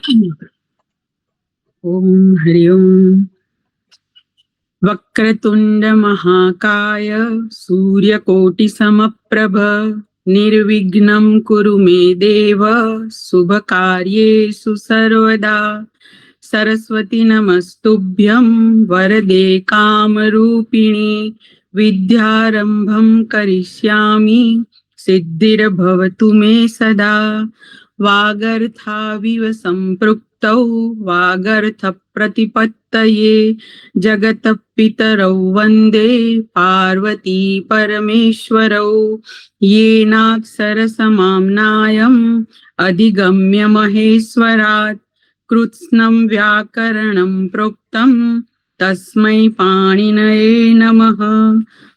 ओम हरि ओम। वक्रतुंड महाकाय सूर्यकोटि समप्रभ निर्विघ्नं कुरु मे देव शुभकार्येषु सर्वदा। सरस्वती नमस्तुभ्यं वरदे कामरूपिणी विद्यारंभं करिष्यामि सिद्धिर्भवतु मे सदा। वागर्थाविव संपृक्तौ वागर्थ प्रतिपत्तये जगतः पितरौ वन्दे पार्वती परमेश्वरौ। येनाक्षरसमाम्नायम् अधिगम्य महेश्वरात् कृत्स्नं व्याकरणं प्रोक्तं तस्मै पाणिनये नमः।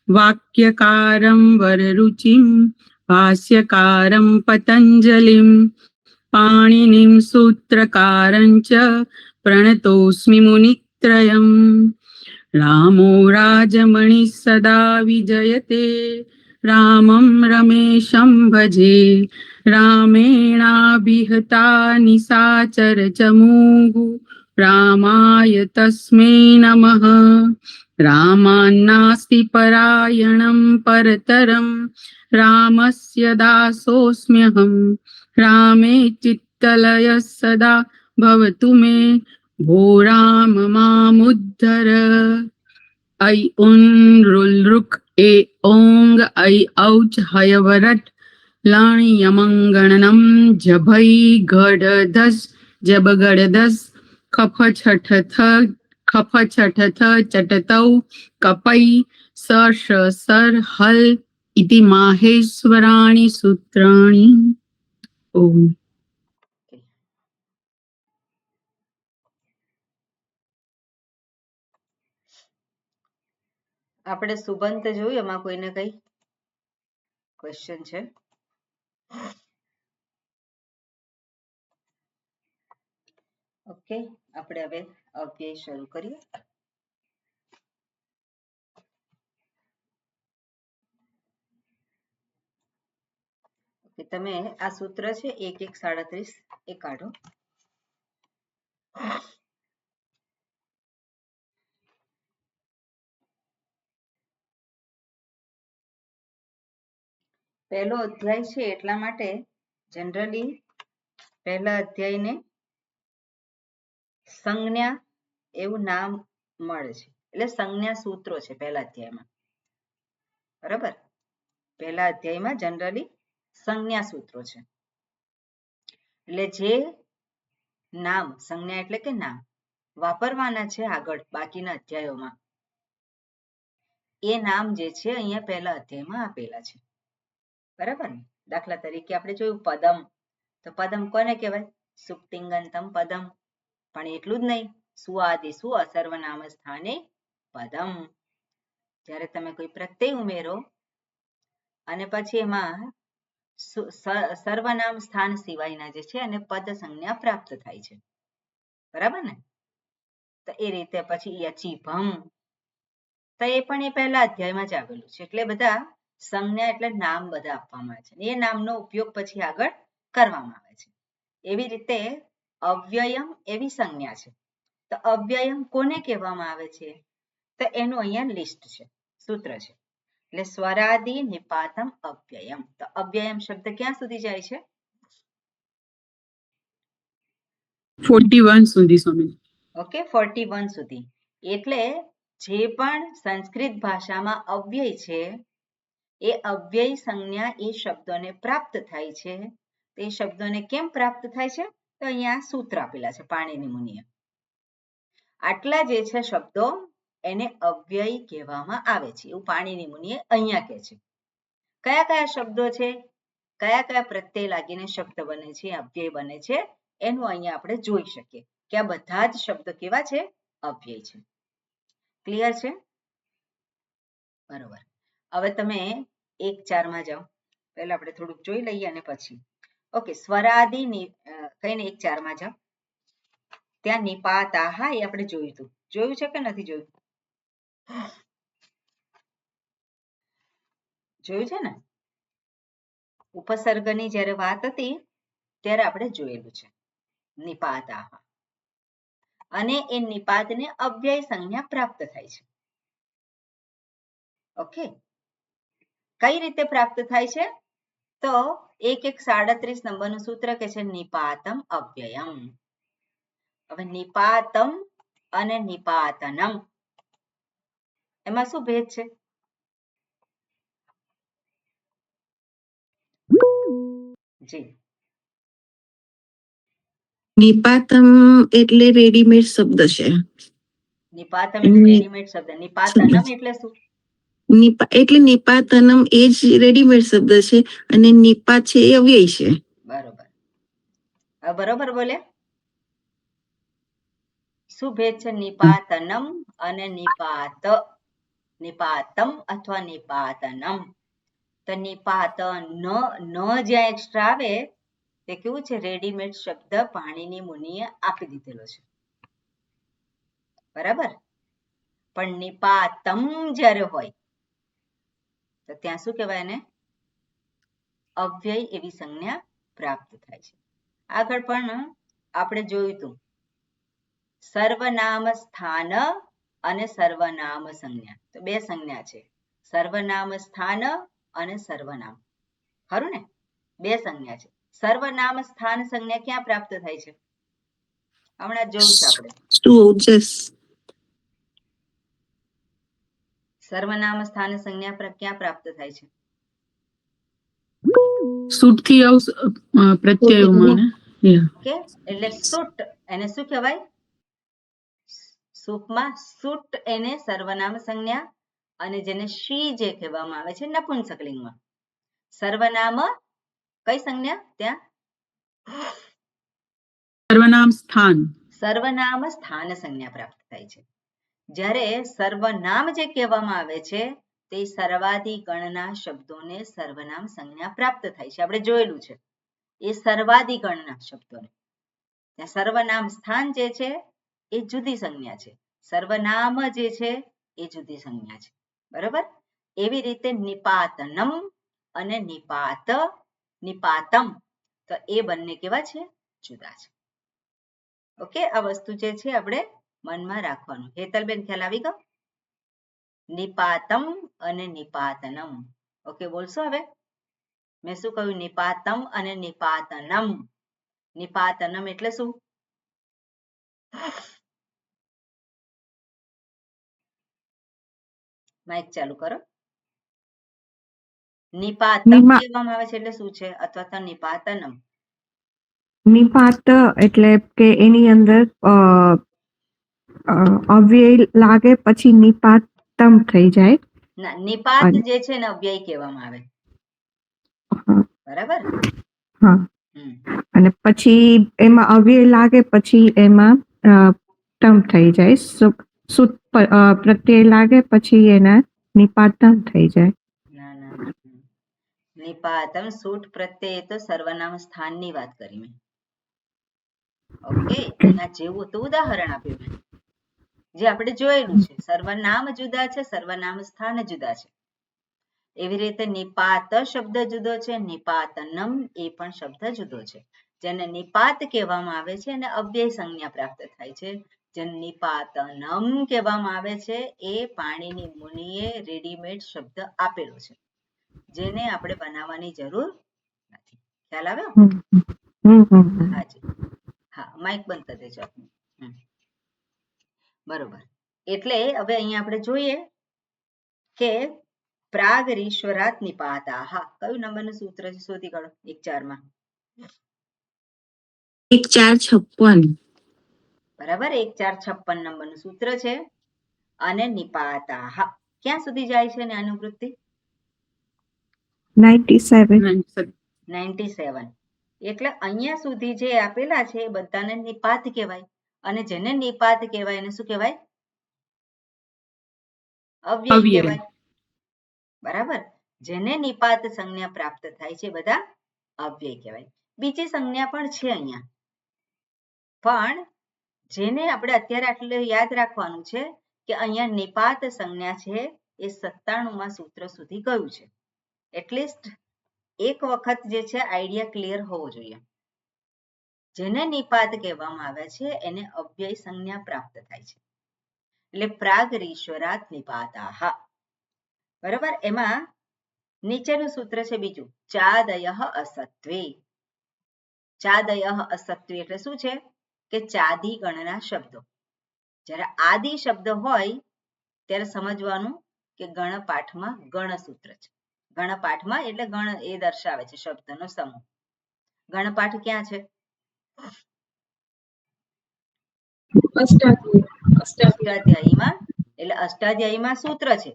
वाक्यकारं वररुचिं भाष्यकारं पतञ्जलिं पाणिनिं सूत्रकारं च प्रणतोऽस्मि मुनित्रयम्। रामो राजमणिः सदा विजयते रामं रमेशं भजे। रामेणाभिहता निशाचर चमूः रामाय तस्मै नमः। रामान्नास्ति परायणं परतरं रामस्य दासोऽस्म्यहम्। रामे चित्तलयः सदा भवतु मे भो राम मामुद्धर। ऐ उन रुल रुक ए ओंग ऐ औच हयवरट लाणी यमंगणनम जभई गढ़ दस जब गढ़ दस खफ छठ थ चटतौ कपई स श सर हल इति माहेश्वराणि सूत्राणि। ओम। આપણે સુબંત જોયું, એમાં કોઈને કઈ ક્વેશ્ચન છે? ઓકે, આપણે હવે અવ્યય શરૂ કરીએ. ઓકે, તમે આ સૂત્ર છે 1-1-37 એ કાઢો. પહેલો અધ્યાય છે એટલા માટે જનરલી પહેલા અધ્યાયને સંજ્ઞા એવું નામ મળે છે, એટલે સંજ્ઞા સૂત્રો છે પહેલા અધ્યાયમાં. બરાબર, પહેલા અધ્યાયમાં જનરલી સંજ્ઞા સૂત્રો છે. એટલે જે નામ, સંજ્ઞા એટલે કે નામ વાપરવાના છે આગળ બાકીના અધ્યાયોમાં, એ નામ જે છે અહીંયા પહેલા અધ્યાયમાં આપેલા છે. બરાબર ને? દાખલા તરીકે આપણે જોયું પદમ, તો પદમ કોને કહેવાય? સુપ્તિંગંતમ પદમ. પણ એટલું જ નહીં, સુઆદિસુ અસર્વનામ સ્થાને પદમ. જ્યારે તમે કોઈ પ્રત્યય ઉમેરો અને પછી એમાં સર્વનામ સ્થાન સિવાયના જે છે અને પદ સંજ્ઞા પ્રાપ્ત થાય છે. બરાબર ને? તો એ રીતે પછી યચિભમ, તો એ પણ એ પહેલા અધ્યાયમાં જ આવેલું છે. એટલે બધા સંજ્ઞા એટલે નામ બધા આપવામાં આવે છે, એ નામનો ઉપયોગ પછી આગળ કરવામાં આવે છે. એવી રીતે અવ્યયમ એવી સંજ્ઞા છે. તો અવ્યયમ કોને કહેવામાં આવે છે? તો એનું અહીંયા લિસ્ટ છે, સૂત્ર છે. એટલે સ્વરાદિ નિપાતમ અવ્યયમ. તો અવ્યયમ શબ્દ ક્યાં સુધી જાય છે? 41 સુધી સ્વામી. ઓકે, 41 સુધી. એટલે જે પણ સંસ્કૃત ભાષામાં અવ્યય છે એ અવ્યય સંજ્ઞા એ શબ્દોને પ્રાપ્ત થાય છે. તે શબ્દોને કેમ પ્રાપ્ત થાય છે? તો અહીંયા સૂત્ર આપેલા છે પાણિની મુનિએ. આટલા જે છે શબ્દો એને અવ્યય કહેવામાં આવે છે, એવું પાણિની મુનિએ અહીંયા કહે છે. કયા કયા શબ્દો છે, કયા કયા પ્રત્યય લાગીને શબ્દ બને છે, અવ્યય બને છે, એનું અહીંયા આપણે જોઈ શકીએ કે આ બધા જ શબ્દો કેવા છે? અવ્યય છે. ક્લિયર છે? બરોબર. હવે તમે 1-4 જાઓ. પહેલા આપણે થોડુંક જોઈ લઈએ અને પછી ઓકે. સ્વરાદિ કઈને 1-4 જાઓ. ત્યાં નિપાતાહા એ આપણે જોયું હતું. જોયું છે કે નથી જોયું? જોયું છે ને? ઉપસર્ગની જ્યારે વાત હતી ત્યારે આપણે જોયેલું છે. નિપાતાહ, અને એ નિપાતને અવ્યય સંજ્ઞા પ્રાપ્ત થાય છે. ઓકે, કઈ રીતે પ્રાપ્ત થાય છે? તો 1-1-37 નંબરનું સૂત્ર કે છે નિપાતમ અવ્યયમ. હવે નિપાતમ અને નિપાતનમ એમાં શું ભેદ છે? જી, નિપાતમ એટલે રેડીમેડ શબ્દ છે. નિપાતમ એટલે રેડીમેડ શબ્દ. નિપાતનમ એટલે શું? એટલે નિપાતનમ એ જ રેડીમેડ શબ્દ છે અને નિપાત છે એ અવ્યય છે. બરોબર. હવે બરોબર બોલ્યા? શું ભેદ છે નિપાતનમ અને નિપાત? નિપાતમ અથવા નિપાતનમ. તો નિપાત ન જ્યાં એક્સ્ટ્રા આવે તે કેવું છે? રેડીમેડ શબ્દ પાણીની મુનિએ આપી દીધેલો છે. બરાબર? પણ નિપાતમ જ્યારે હોય તો ત્યાં શું કહેવાય એને? અવ્યય એવી સંજ્ઞા પ્રાપ્ત થાય છે. આગળ પણ આપણે જોયું હતું સર્વનામ સ્થાન અને સર્વનામ સંજ્ઞા. તો બે સંજ્ઞા છે, સર્વનામ સ્થાન અને સર્વનામ. ખરું ને? બે સંજ્ઞા છે. સર્વનામ સ્થાન સંજ્ઞા ક્યાં પ્રાપ્ત થાય છે? હમણાં જોયું છે આપણે. સર્વનામ સ્થાન સંજ્ઞા ક્યાં પ્રાપ્ત થાય છે? સુટથી પ્રત્યયોમાં ને ઓકે, એટલે સુટ એને શું કહેવાય? સુપમાં સુટ એને સર્વનામ સંજ્ઞા, અને જેને શી જે કહેવામાં આવે છે નપુંસકલિંગમાં. સર્વનામ કઈ સંજ્ઞા ત્યાં? સર્વનામ સ્થાન. સર્વનામ સ્થાન સંજ્ઞા પ્રાપ્ત થાય છે. જ્યારે સર્વનામ જે કહેવામાં આવે છે તે સર્વાધિગણના શબ્દોને સર્વનામ સંજ્ઞા પ્રાપ્ત થાય છે. આપણે જોયેલું છે એ સર્વાધિગણના શબ્દોને. ત્યાં સર્વનામ સ્થાન જે છે એ જુદી સંજ્ઞા છે, સર્વનામ જે છે એ જુદી સંજ્ઞા છે. બરોબર? એવી રીતે નિપાતનમ અને નિપાતમ તો એ બંને કેવા છે? જુદા છે. ઓકે, આ વસ્તુ જે છે આપણે મનમાં રાખવાનું. હેતલબેન ખ્યાલ આવી ગયો? નિપાતમ અને નિપાતનમ. ઓકે, બોલશો હવે? મેં શું કહ્યું? નિપાતમ અને નિપાતનમ. નિપાતનમ એટલે શું? માઇક ચાલુ કરો. નિપાતમ કહેવામાં આવે છે એટલે શું છે? અથવા તો નિપાતનમ. નિપાત એટલે કે એની અંદર અવ્યય લાગે પછી નિપાતમ થઈ જાય. ના, નિપાત જે છે ને અવ્યય કહેવામાં આવે. બરાબર? હા. અને પછી એમાં અવ્યય લાગે પછી એમાં તમ થઈ જાય. સુત પ્રત્યય લાગે પછી એના નિપાતમ થઈ જાય. ના ના, નિપાતમ સૂટ પ્રત્યય તો સર્વનામ સ્થાનની વાત કરી મેં. ઓકે, એના જેવું તો ઉદાહરણ આપ્યું મેં, જે આપણે જોયેલું છે. સર્વનામ જુદા છે, સર્વનામ સ્થાન જુદા છે. એવી રીતે નિપાત શબ્દ જુદો છે, નિપાતનમ એ પણ શબ્દ જુદો છે. જેને નિપાત કહેવામાં આવે છે અને અવ્યય સંજ્ઞા પ્રાપ્ત થાય છે. જેને નિપાતનમ કહેવામાં આવે છે એ પાણીની મુનિએ રેડીમેડ શબ્દ આપેલો છે, જેને આપણે બનાવવાની જરૂર નથી. ખ્યાલ આવ્યો? હાજી. હા, માઇક બંધ કરી દેજો. બરોબર. એટલે હવે અહીંયા આપણે જોઈએ કે પ્રાગ રીશ્વરાત નિપાતા. હા, કયું નંબરનું સૂત્ર છે? શોધી કાઢો. 1-4 1-4-56. બરાબર, 1-4-56 નંબરનું સૂત્ર છે. અને નિપાતા હા ક્યાં સુધી જાય છે ને અનુવૃત્તિ? 97. એટલે અહીંયા સુધી જે આપેલા છે એ બધાને નિપાત કહેવાય. અને જેને નિપાત કહેવાય એને શું કહેવાય? અવ્યય કહેવાય. બરાબર? જેને નિપાત સંજ્ઞા પ્રાપ્ત થાય છે બધા અવ્યય કહેવાય. બીજી સંજ્ઞા પણ છે અહીંયા, પણ જેને આપણે અત્યારે આટલું યાદ રાખવાનું છે કે અહીંયા નિપાત સંજ્ઞા છે એ 97માં સૂત્ર સુધી ગયું છે. એટલીસ્ટ એક વખત જે છે આઈડિયા ક્લિયર હોવો જોઈએ. જેને નિપાત કહેવામાં આવે છે એને અવ્યય સંજ્ઞા પ્રાપ્ત થાય છે. એટલે પ્રાગરીશ્વરાત નિપાતાહ. બરાબર. એમાં નીચેનું સૂત્ર છે બીજું, ચાદયઃ અસત્વે. ચાદયઃ અસત્વે એટલે શું છે કે ચાદી ગણના શબ્દો. જ્યારે આદિ શબ્દ હોય ત્યારે સમજવાનું કે ગણપાઠમાં ગણ સૂત્ર છે. ગણપાઠમાં એટલે ગણ એ દર્શાવે છે શબ્દનો સમૂહ. ગણપાઠ ક્યાં છે? અષ્ટાધ્યાયીમાં. એટલે અષ્ટાધ્યાયીમાં સૂત્ર છે,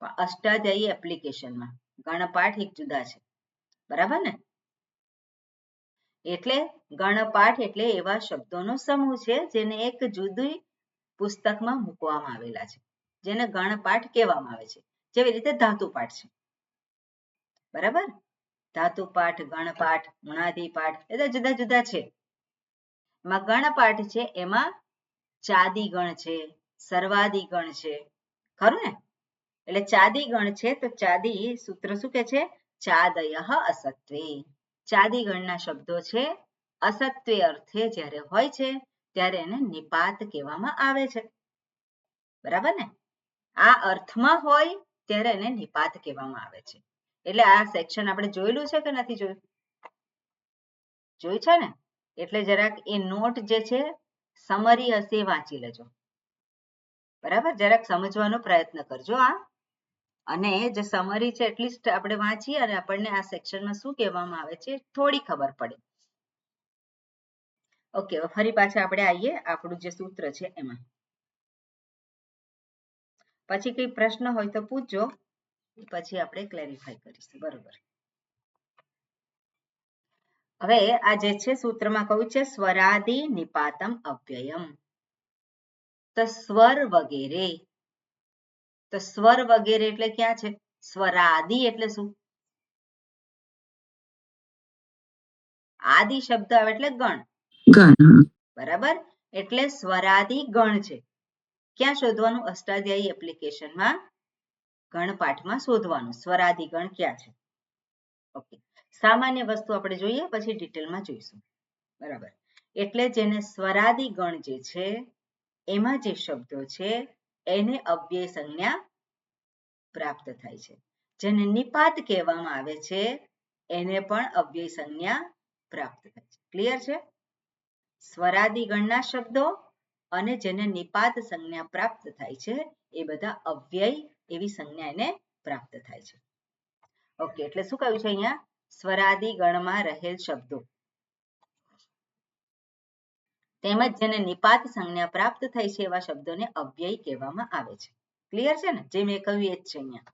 પણ અષ્ટાધ્યાયી એપ્લિકેશનમાં ગણપાઠ એક જુદા છે. બરાબર ને? એટલે ગણપાઠ એટલે એવા શબ્દોનો સમૂહ છે જેને એક જુદી પુસ્તકમાં મૂકવામાં આવેલા છે, જેને ગણપાઠ કહેવામાં આવે છે. જેવી રીતે ધાતુપાઠ છે. બરાબર? ધાતુપાઠ, ગણપાઠ, ઉણાદિપાઠ એ જુદા જુદા છે. એમાં ગણપાઠ છે એમાં ચાદી ગણ છે, સર્વાદી ગણ છે. ખરું ને? એટલે ચાદી ગણ છે તો ચાદી સૂત્ર શું કે છે? ચાદયઃ અસત્વે. ચાદી ગણના શબ્દો છે, અસત્વે અર્થે જ્યારે હોય છે ત્યારે એને નિપાત કહેવામાં આવે છે. બરાબર ને? આ અર્થમાં હોય ત્યારે એને નિપાત કહેવામાં આવે છે. એટલે આ સેક્શન આપણે જોયેલું છે કે નથી જોયું? જોયું છે ને? એટલે જરાક એ નોટ જે છે સમરી હશે એ વાંચી લેજો. બરાબર? જરાક સમજવાનો પ્રયત્ન કરજો આ. અને જે સમરી છે એટલીસ્ટ આપણે વાંચીએ અને આપણને આ સેક્શનમાં શું કહેવામાં આવે છે થોડી ખબર પડે. ઓકે, ફરી પાછા આપણે આવીએ આપણું જે સૂત્ર છે એમાં. પછી કઈ પ્રશ્ન હોય તો પૂછજો, પછી આપણે ક્લેરિફાય કરીશું. બરોબર. હવે આ જે છે સૂત્રમાં કહ્યું છે સ્વરાદિ નિપાતમ અવ્યયમ. તો સ્વર વગેરે. તો સ્વર વગેરે એટલે ક્યાં છે? સ્વરાદિ એટલે શું? આદિ શબ્દ આવે એટલે ગણ. બરાબર? એટલે સ્વરાદિ ગણ છે. ક્યાં શોધવાનું? અષ્ટાધ્યાયી એપ્લિકેશનમાં ગણપાઠમાં શોધવાનું સ્વરાદિ ગણ ક્યાં છે. ઓકે, સામાન્ય વસ્તુ આપણે જોઈએ પછી ડિટેલમાં જોઈશું. બરાબર? એટલે જેને સ્વરાદિ ગણ જે છે એમાં જે શબ્દો છે એને અવ્યય સંજ્ઞા પ્રાપ્ત થાય છે. જેને નિપાત કહેવામાં આવે છે એને પણ અવ્યય સંજ્ઞા પ્રાપ્ત થાય છે. ક્લિયર છે? સ્વરાદિ ગણના શબ્દો અને જેને નિપાત સંજ્ઞા પ્રાપ્ત થાય છે એ બધા અવ્યય એવી સંજ્ઞા એને પ્રાપ્ત થાય છે. ઓકે, એટલે શું કહ્યું છે અહીંયા? સ્વરાદિ ગણમાં રહેલ શબ્દો તેમજ જેને નિપાત સંજ્ઞા પ્રાપ્ત થઈ છે એવા શબ્દોને અવ્યય કહેવામાં આવે છે. ક્લિયર છે ને? જે મેં કહ્યું એ જ છે અહીંયા.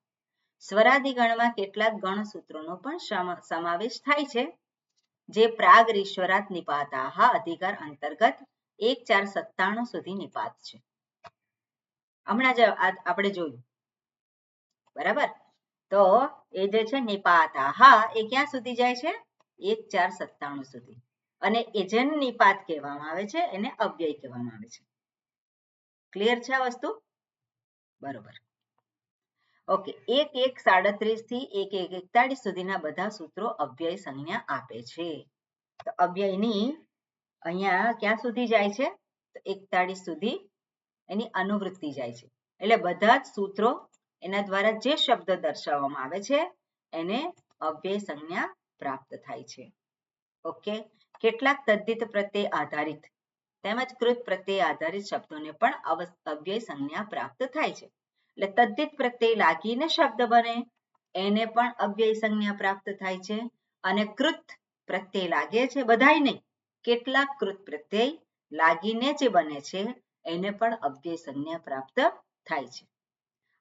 સ્વરાદિ ગણમાં કેટલાક ગણ સૂત્રોનો પણ સમાવેશ થાય છે જે પ્રાગરીશ્વરાત નિપાતાહ અધિકાર અંતર્ગત 1497 સુધી નિપાત છે. હમણાં જ આપણે જોયું. બરાબર? તો એ જે છે નિપાતાહ એ ક્યાં સુધી જાય છે? 1497 સુધી. અને એ જેને નિપાત કહેવામાં આવે છે એને અવ્યય કહેવામાં આવે છે. ક્લિયર છે આ વસ્તુ? બરોબર. ઓકે, 1137 થી 1141 સુધીના બધા સૂત્રો અવ્યય સંજ્ઞા આપે છે. તો અવ્યયની અહીંયા ક્યાં સુધી જાય છે? તો 41 સુધી એની અનુવૃત્તિ જાય છે. એટલે બધા જ સૂત્રો એના દ્વારા જે શબ્દ દર્શાવવામાં આવે છે એને અવ્યય સંજ્ઞા પ્રાપ્ત થાય છે. ઓકે, કેટલાક તદ્ધિત પ્રત્યય આધારિત તેમજ કૃત પ્રત્યય આધારિત શબ્દોને પણ અવ્યય સંજ્ઞા પ્રાપ્ત થાય છે. એટલે તદ્ધિત પ્રત્યય લાગીને શબ્દ બને એને પણ અવ્યય સંજ્ઞા પ્રાપ્ત થાય છે. અને કૃત પ્રત્યય લાગે છે, બધાય નહીં, કેટલાક કૃત પ્રત્યય લાગીને જે બને છે એને પણ અવ્યય સંજ્ઞા પ્રાપ્ત થાય છે.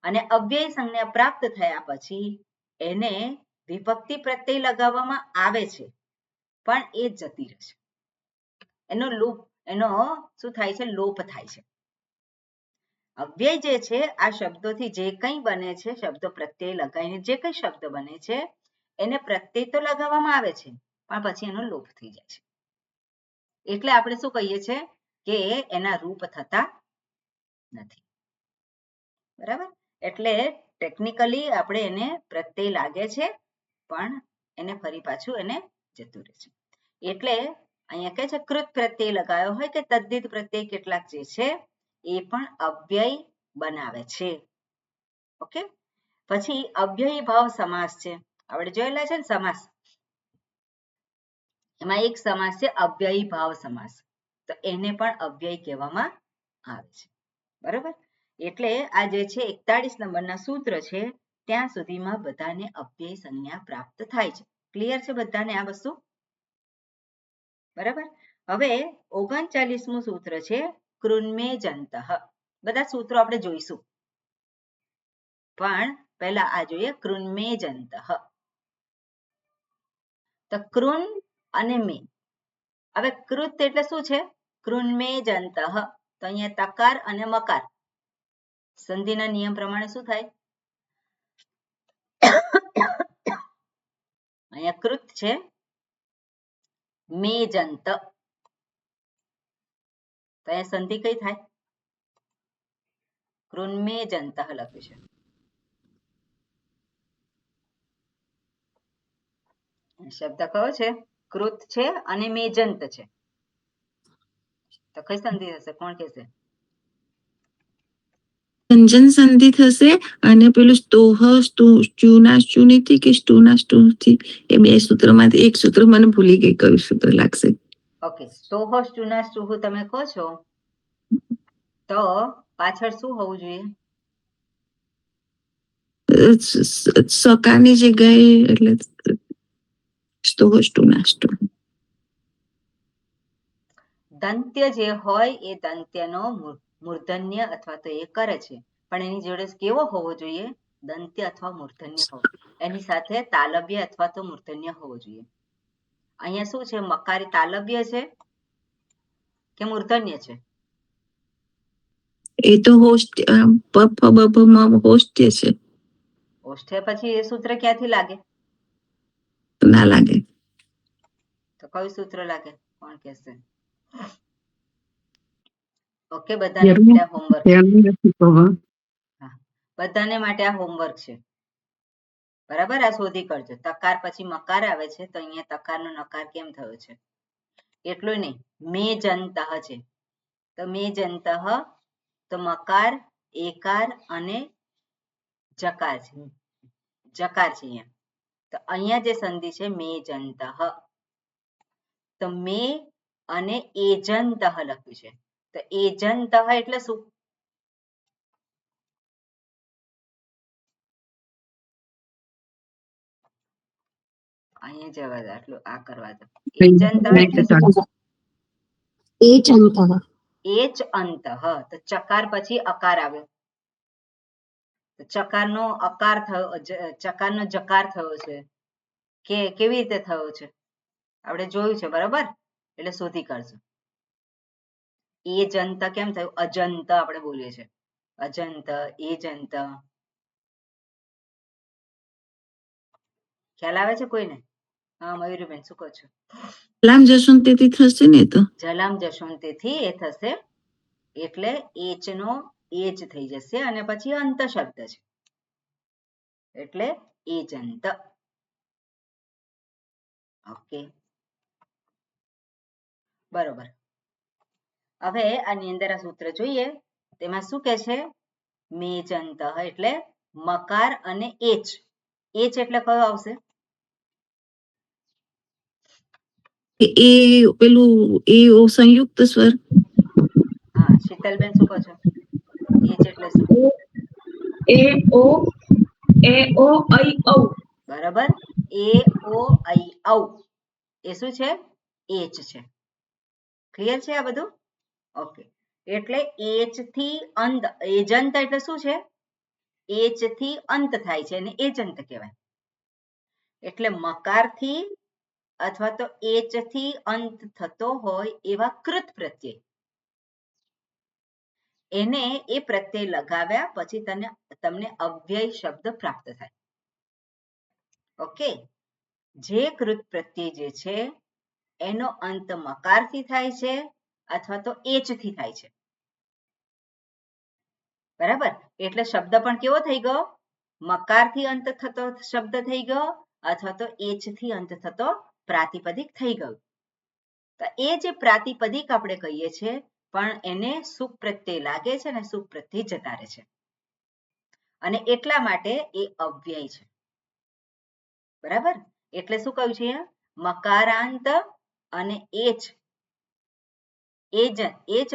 અને અવ્યય સંજ્ઞા પ્રાપ્ત થયા પછી એને વિભક્તિ પ્રત્યય લગાવવામાં આવે છે પણ એ જતી રહે છે. એનો શું થાય છે? લોપ થાય છે. અવ્યય જે છે આ શબ્દોથી જે કંઈ બને છે, શબ્દ પ્રત્યય લગાવીને જે કંઈ શબ્દ બને છે એને પ્રત્યય તો લગાવવામાં આવે છે પણ પછી એનો લોપ થઈ જાય છે. એટલે આપણે શું કહીએ છીએ કે એના રૂપ થતા નથી. બરાબર? એટલે ટેકનિકલી આપણે એને પ્રત્યય લાગે છે પણ એને ફરી પાછું એને જતું રહે છે. એટલે અહીંયા કહે છે કૃત પ્રત્યય લગાવ્યો હોય કે તદ્ધિત પ્રત્યય કેટલાક જે છે એ પણ અવ્યય બનાવે છે. ઓકે, પછી અવ્યયી ભાવ સમાસ છે. આપણે જોયેલા છે ને સમાસ, એમાં એક સમાસ છે અવ્યયી ભાવ સમાસ, તો એને પણ અવ્યય કહેવામાં આવે છે. બરાબર, એટલે આ જે છે 41 નંબરના સૂત્ર છે ત્યાં સુધીમાં બધાને અવ્યય સંજ્ઞા પ્રાપ્ત થાય છે. ક્લિયર છે બધાને આ વસ્તુ? બરાબર. હવે 39મું સૂત્ર છે કૃન્મેજંતઃ. બધા સૂત્રો આપણે જોઈશું, પણ પહેલા આ જોઈએ કૃન્મેજંતઃ. તો કૃન અને મે, હવે કૃત એટલે શું છે? કૃન્મેજંતઃ. તો અહીંયા તકાર અને મકાર, સંધિના નિયમ પ્રમાણે શું થાય? અહીંયા કૃત છે, મેજંત, તો અહીંયા સંધિ કઈ થાય? કૃન્મેજંતઃ લખ્યું છે. શબ્દ કયો છે? કૃત છે અને મેજંત છે, તો કઈ સંધિ થશે? કોણ કહેશે? અંજન સંધિ થશે અને પેલું સ્તોહ સ્ટુના સ્ટુનીથી કે સ્ટુના સ્ટુથી, એ બે સૂત્રમાંથી એક સૂત્ર મને ભૂલી ગઈ કયું સૂત્ર લાગશે. ઓકે, સ્તોહ સ્ટુના સ્ટુહુ તમે કહો છો, તો પાછળ શું હોવું જોઈએ? સકારની જગ્યાએ એટલે સ્તોહ સ્ટુના સ્ટુ. દંત્ય જે હોય એ દંત્યનો મૂર્ધન્ય અથવા તો એ કરે છે, પણ એની જોડે કેવો હોવો જોઈએ? દંત્ય અથવા મૂર્ધન્ય હોવો, એની સાથે તાલવ્ય અથવા તો મૂર્ધન્ય હોવો જોઈએ. અહીંયા શું છે? મકારી તાલવ્ય છે કે મૂર્ધન્ય છે? એ તો હોસ્ટ હોસ્ટ્ય છે. ઓષ્ઠે પછી એ સૂત્ર ક્યાંથી લાગે? ના લાગે. તો કયું સૂત્ર લાગે? કોણ કહેશે? ઓકે, બધાને માટે આ હોમવર્ક છે. બધાને માટે આ હોમવર્ક છે. બરાબર, આ શોધી કરજો. તકાર પછી મકાર આવે છે, તો અહીંયા તકારનો નકાર કેમ થયો છે? એટલું નહીં, મેજંતઃ છે, તો મેજંતઃ, તો મકાર, એકાર અને જકાર છે, જકાર છે અહીંયા. તો અહીંયા જે સંધિ છે મેજંતઃ, તો મે અને એજંતઃ લખ્યું છે. તો એજંતઃ એટલે શું? અહીંયા જવા દો, આટલું આ કરવા દો. એજંતઃ એટલે શું? એચ અંતઃ, તો ચકાર પછી અકાર આવ્યો, તો ચકારનો અકાર થયો, ચકારનો જકાર થયો છે, કે કેવી રીતે થયો છે આપણે જોયું છે. બરાબર, એટલે શોધી કાઢજો. એજંત કેમ થયું? અજંત આપણે બોલીએ છીએ, અજંત, એજંત. ખ્યાલ આવે છે કોઈને? હા, મયુરીબેન શું કહો છો? જલામ જશોંતેથી થશે ને? તો જલામ જશોંતેથી એ થશે, એટલે એચ નો એજ થઈ જશે અને પછી અંત શબ્દ છે, એટલે એજંત. ઓકે, બરોબર. હવે આની અંદર આ સૂત્ર જોઈએ, તેમાં શું કે છે? મેજંત એટલે મકાર અને એચ. એચ એટલે કયો આવશે? એ પેલું એ સંયુક્ત સ્વર. હા, શીતલબેન શું કહો છો? એચ એટલે શું? એ ઓ ઐ ઔ. બરાબર, એ ઓ ઐ ઔ એ શું છે? એચ છે. ક્લિયર છે આ બધું? ઓકે, એટલે એચ થી અંત. એજંત એટલે શું છે? એચ થી અંત થાય છે અને એજંત કહેવાય. એટલે મકાર થી અથવા તો એચ થી અંત થતો હોય એવા કૃત પ્રત્યય, એને એ પ્રત્યય લગાવ્યા પછી તમને અવ્યય શબ્દ પ્રાપ્ત થાય. ઓકે, જે કૃત પ્રત્યય જે છે એનો અંત મકારથી થાય છે અથવા તો એચ થી થાય છે. બરાબર, એટલે શબ્દ પણ કેવો થઈ ગયો? મકારથી અંત થતો શબ્દ થઈ ગયો અથવા તો એચ થી અંત થતો પ્રાતિપદિક થઈ ગયું. તો એ જે પ્રાતિપદિક આપણે કહીએ છીએ પણ એને સુપ પ્રત્યય લાગે છે ને સુપ પ્રત્યય જતા રહે છે અને એટલા માટે એ અવ્યય છે. બરાબર, એટલે શું કહ્યું છે મકારાંત અને એચ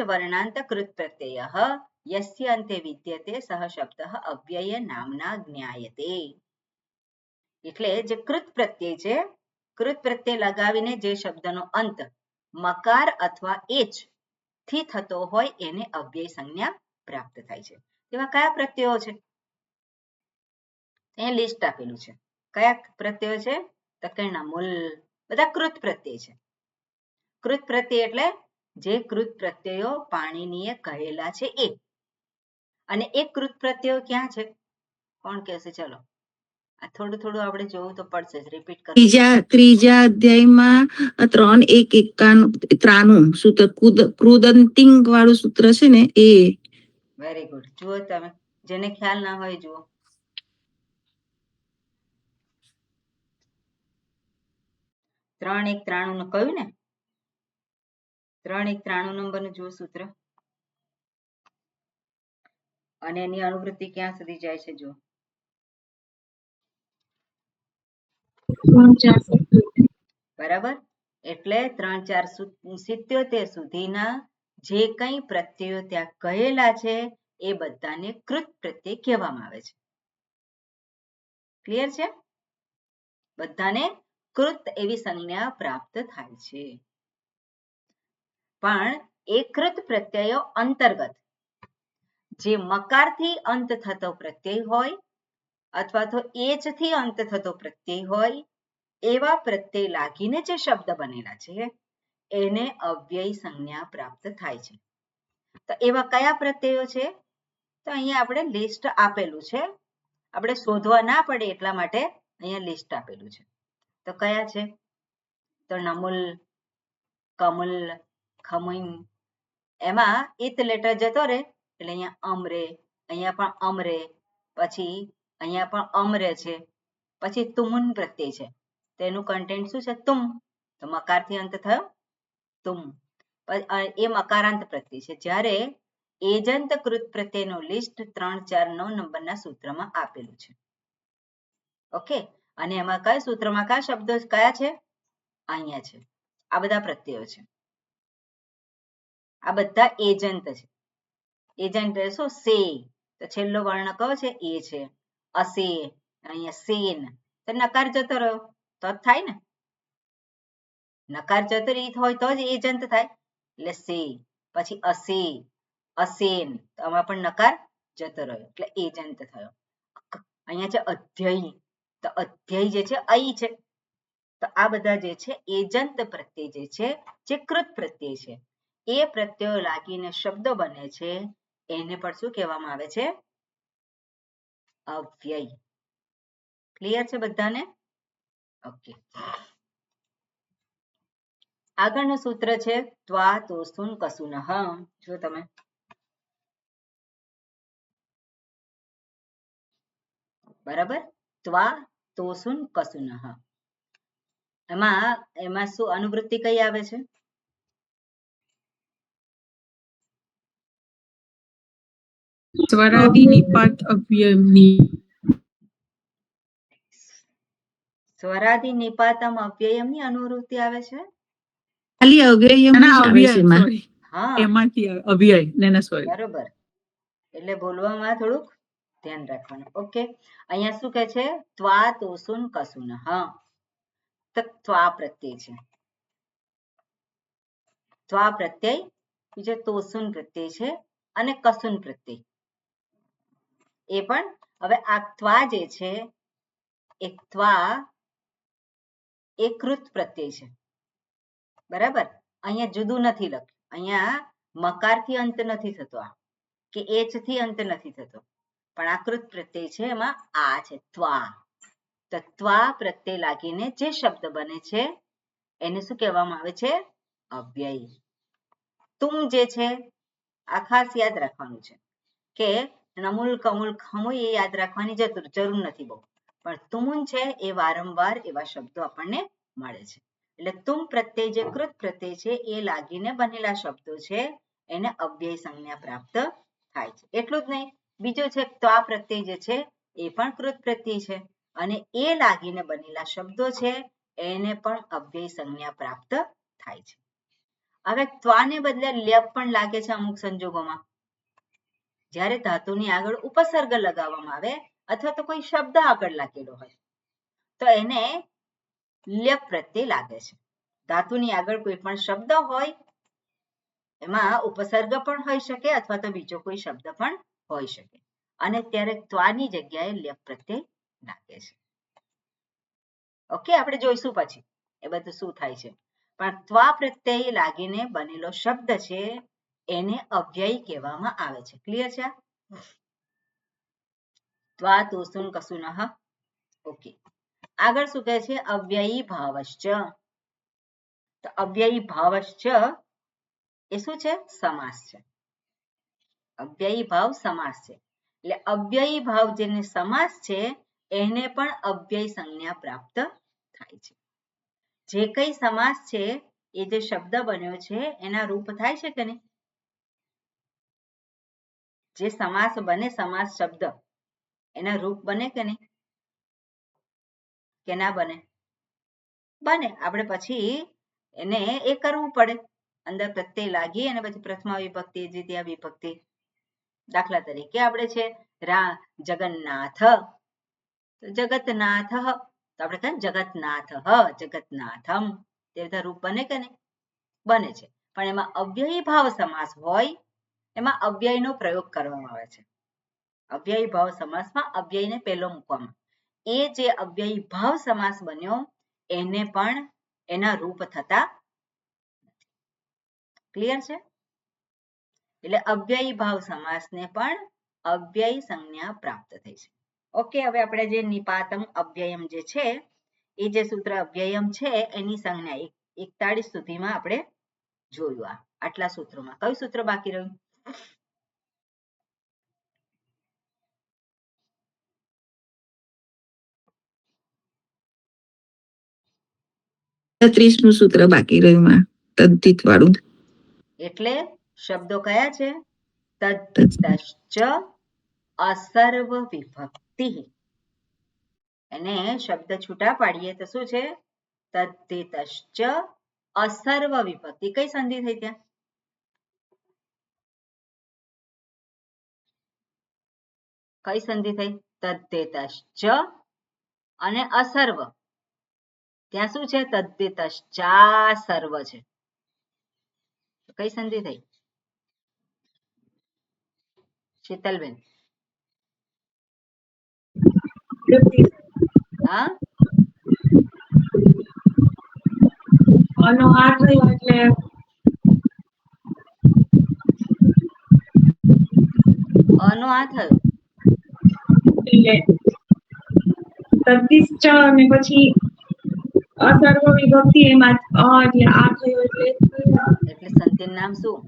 વર્ણાંત કૃત પ્રત્યય યસ્ય અંતે વિદ્યતે સહ શબ્દ અવ્યય નામના જ્ઞાયતે. એટલે જે કૃત પ્રત્યય છે, કૃત પ્રત્યય લગાવીને જે શબ્દનો અંત મકાર અથવા એચ થી થતો હોય એને અવ્યય સંજ્ઞા પ્રાપ્ત થાય છે. એવા કયા પ્રત્યયો છે? એ લિસ્ટ આપેલું છે. કયા પ્રત્યયો છે? તો કે નમૂલ, બધા કૃત પ્રત્યય છે. કૃત પ્રત્યય એટલે જે કૃત પ્રત્યયો પાણીનીએ કહેલા છે એ. અને એ કૃત પ્રત્યયો ક્યાં છે? કોણ કહેશે? ચલો, આ થોડું આપણે જોવું તો પડશે જ, રિપીટ કરો. ત્રીજા અધ્યાયમાં 3:91 સૂત્ર કૃદંતિંગ વાળું સૂત્ર છે ને એ. Very good. જુઓ તમે, જેને ખ્યાલ ના હોય જુઓ. 3:193 કહ્યું ને, 3:193 નંબરનું જુઓ સૂત્ર અને એની અનુવૃત્તિ ક્યાં સુધી જાય છે જુઓ. બરાબર, એટલે 3:477 સુધીના જે કંઈ પ્રત્યયો ત્યાં કહેલા છે એ બધાને કૃત પ્રત્યય કહેવામાં આવે છે. ક્લિયર છે? બધાને કૃત એવી સંજ્ઞા પ્રાપ્ત થાય છે. પણ એ કૃત પ્રત્યયો અંતર્ગત જે મકારથી અંત થતો પ્રત્યય હોય અથવા તો એચ થી અંત થતો પ્રત્યય હોય એવા પ્રત્યય લાગીને જે શબ્દ બનેલા છે એને અવ્યય સંજ્ઞા પ્રાપ્ત થાય છે. તો એવા કયા પ્રત્યયો છે? તો અહીંયા આપણે લિસ્ટ આપેલું છે. આપણે શોધવા ના પડે એટલા માટે અહીંયા લિસ્ટ આપેલું છે. તો કયા છે? તો નમુલ, કમલ, ખમઈન. એમાં ઈત લેટર જતો રહે એટલે અહીંયા અમરે, અહીંયા પણ અમરે, પછી અહીંયા પણ અમરે છે, પછી તુમુન પ્રત્યય છે. તેનું કન્ટેન્ટ શું છે? તુમ. તો મકારથી અંત થયો તુમ. એ મકારાંત પ્રત્યય છે. જ્યારે એજંત કૃત પ્રત્યયનું લિસ્ટ 349 નંબરના સૂત્રમાં આપેલું છે. ઓકે, અને એમાં કયા સૂત્રમાં કયા શબ્દો કયા છે? અહીંયા છે. આ બધા પ્રત્યયો છે. આ બધા એજંત છે. એજંટ શું? સે. તો છેલ્લો વર્ણ કયો છે? એ છે. અસે, અહીંયા સેન. તો નકાર જતો રહ્યો તો જ થાય ને. નકાર જતો રીત હોય તો જ એજંત થાય. એટલે સે, પછી અસે, અસેન. તો આમાં પણ નકાર જતો રહ્યો એટલે એજંત થયો. અહીંયા છે અધ્યય. તો અધ્યય જે છે અઈ છે. તો આ બધા જે છે એજંત પ્રત્યય જે છે, જે કૃત પ્રત્યય છે, એ પ્રત્યયો લાગીને શબ્દ બને છે એને પણ શું કહેવામાં આવે છે? અવ્યય. ક્લિયર છે બધાને? ઓકે. આગળનું સૂત્ર છે ત્વા તોસુન કસુનઃ. જો તમે બરાબર, ત્વા તોસુન કસુનઃ. એમાં શું અનુવૃત્તિ કઈ આવે છે? સ્વરાદિ નિપાત અવ્યયની. સ્વરાદિ નિપાતમ અવ્યયમની અનુવૃત્તિ આવે છે. ખાલી અવ્યય સોરી, એમાંથી અવ્યય ને સોરી. બરોબર, એટલે બોલવામાં થોડુંક ધ્યાન રાખવાનું. ઓકે, અહીંયા શું કહે છે? ત્વા તોસુન કસુનઃ. તો ત્વા પ્રત્યય છે. ત્વા પ્રત્યય, બીજો તોસુન પ્રત્યય છે અને કસુન પ્રત્યય. એ પણ હવે આ ત્વા જે છે એ ત્વા એ કૃત પ્રત્યય છે. બરાબર, અહીંયા જુદું નથી લખ્યું. અહીંયા મકારથી અંત નથી થતો આ, કે એચ થી અંત નથી થતો, પણ આ કૃત પ્રત્યય છે. એમાં આ છે ત્વા. તો ત્વા પ્રત્યય લાગીને જે શબ્દ બને છે એને શું કહેવામાં આવે છે? અવ્યય. તુમ જે છે આ ખાસ યાદ રાખવાનું છે કે નમુલ, કમુલ, ખમુય એ યાદ રાખવાની જરૂર નથી બહુ, પણ તુમુન છે એ વારંવાર એવા શબ્દો આપણને મળે છે. એટલે તુમ પ્રત્યય જે કૃત પ્રત્યય છે એ લાગીને બનેલા શબ્દો છે એને અવ્યય સંજ્ઞા પ્રાપ્ત થાય છે. એટલું જ નહીં, બીજો છે ત્વા પ્રત્યય જે છે એ પણ કૃત પ્રત્યય છે અને એ લાગીને બનેલા શબ્દો છે એને પણ અવ્યય સંજ્ઞા પ્રાપ્ત થાય છે. હવે ત્વાને બદલે લ્યપ પણ લાગે છે અમુક સંજોગોમાં. જ્યારે ધાતુની આગળ ઉપસર્ગ લગાવવામાં આવે અથવા તો કોઈ શબ્દ આગળ લાગેલો હોય તો એને લ્યપ પ્રત્યય લાગે છે. ધાતુની આગળ કોઈ પણ શબ્દ હોય એમાં ઉપસર્ગ પણ હોઈ શકે અથવા તો બીજો કોઈ શબ્દ પણ હોઈ શકે અને ત્યારે ત્વાની જગ્યાએ લ્યપ પ્રત્યય લાગે છે. ઓકે, આપણે જોઈશું પછી એ બધું શું થાય છે. પણ ત્વા પ્રત્યય લાગીને બનેલો શબ્દ છે એને અવ્યય કહેવામાં આવે છે. ક્લિયર છે? ત્વા તોસુન કસુનઃ. ઓકે, આગળ શું કહે છે? અવ્યયી ભાવશ્ચ. તો અવ્યયી ભાવશ્ચ એ શું છે? સમાસ છે. અવ્યયી ભાવ સમાસ છે. એટલે અવ્યયી ભાવ જેને સમાસ છે એને પણ અવ્યય સંજ્ઞા પ્રાપ્ત થાય છે. જે કઈ સમાસ છે એ જે શબ્દ બન્યો છે એના રૂપ થાય છે કે નહીં? જે સમાસ બને, સમાસ શબ્દ એના રૂપ બને કે નહીં? કે ના બને? બને. આપણે પછી એને એ કરવું પડે, અંદર પ્રત્યય લાગી અને પછી પ્રથમા વિભક્તિ, દ્વિતીય વિભક્તિ. દાખલા તરીકે આપણે છે જગન્નાથ, જગતનાથ, તો આપણે કહીએ જગતનાથ, જગતનાથમ, તે બધા રૂપ બને કે નહીં? બને છે. પણ એમાં અવ્યયી ભાવ સમાસ હોય એમાં અવ્યયનો પ્રયોગ કરવામાં આવે છે. અવ્યયી ભાવ સમાસમાં અવ્યયને પહેલો મૂકવામાં. એ જે અવ્યયી ભાવ સમાસ બન્યો એને પણ એના રૂપ થતા. ક્લિયર છે? એટલે અવ્યયી ભાવ સમાસને પણ અવ્યય સંજ્ઞા પ્રાપ્ત થઈ છે. ઓકે, હવે આપણે જે નિપાતમ અવ્યયમ જે છે એ જે સૂત્ર અવ્યયમ છે એની સંજ્ઞા 41 સુધીમાં આપણે જોયું. આટલા સૂત્રોમાં કયું સૂત્ર બાકી રહ્યું? 30મું સૂત્ર બાકી રહ્યું, તદ્ધિત વાળું. એટલે શબ્દો કયા છે? તદ્ધિતશ્ચ અસર્વ વિભક્તિ. એને શબ્દ છૂટા પાડીએ તો શું છે? તદ્ધિતશ્ચ અસર્વ વિભક્તિ. કઈ સંધિ થઈ ત્યાં? કઈ સંધિ થઈ? તદ્ધિતશ્ચ અને અસર્વ. ત્યાં શું છે? તદ્ધિતશ્ચા સર્વ છે. કઈ સંધિ થઈ? શીતલબેન? હા, અનો આ થયો એટલે અનો આ થયો તદ્ધિતશ્ચ અને પછી અસર્વ વિભક્તિ એમાં એટલે આ થયો એટલે સંધિનું નામ શું?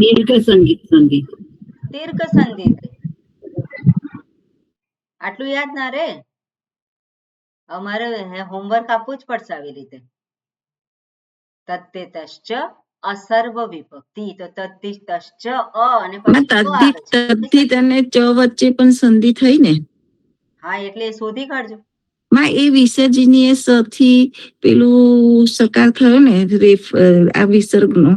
દીર્ઘ સંગીત સંધિ. દીર્ઘ સંધિ થઈ. આટલું યાદ ના રે, અમારે હોમવર્ક આપવું જ પડશે આવી રીતે. તદ્ધિતશ્ચ અસર્વ વિભક્તિ. તો તદ્ધિતશ્ચ અ અને પછી તદ્ધિત અને ચ વચ્ચે પણ સંધિ થઈ ને? હા, એટલે શોધી કાઢજો. માં એ વિસર્જનીય સ થી પેલું સકાર થયો ને આ વિસર્ગનો.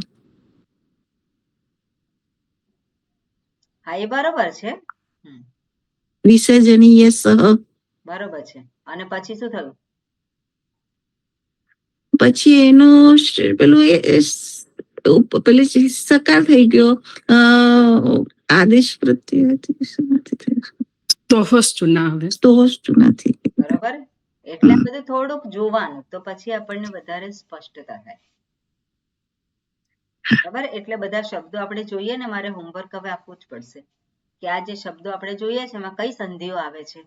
હા, એ બરોબર છે. વિસર્જનીય સ બરોબર છે. અને પછી શું થયું? પછી એનો પેલું પેલું સકાર થઈ ગયો. આદેશ પ્રત્યે સ્તોહશ્ચુનાથી. બરોબર. એટલે બધું થોડુંક જોવાનું તો પછી આપણને વધારે સ્પષ્ટતા થાય. બરાબર? એટલે બધા શબ્દો આપણે જોઈએ ને, મારે હોમવર્ક હવે આપવું જ પડશે કે આ જે શબ્દો આપણે જોઈએ છે એમાં કઈ સંધિઓ આવે છે.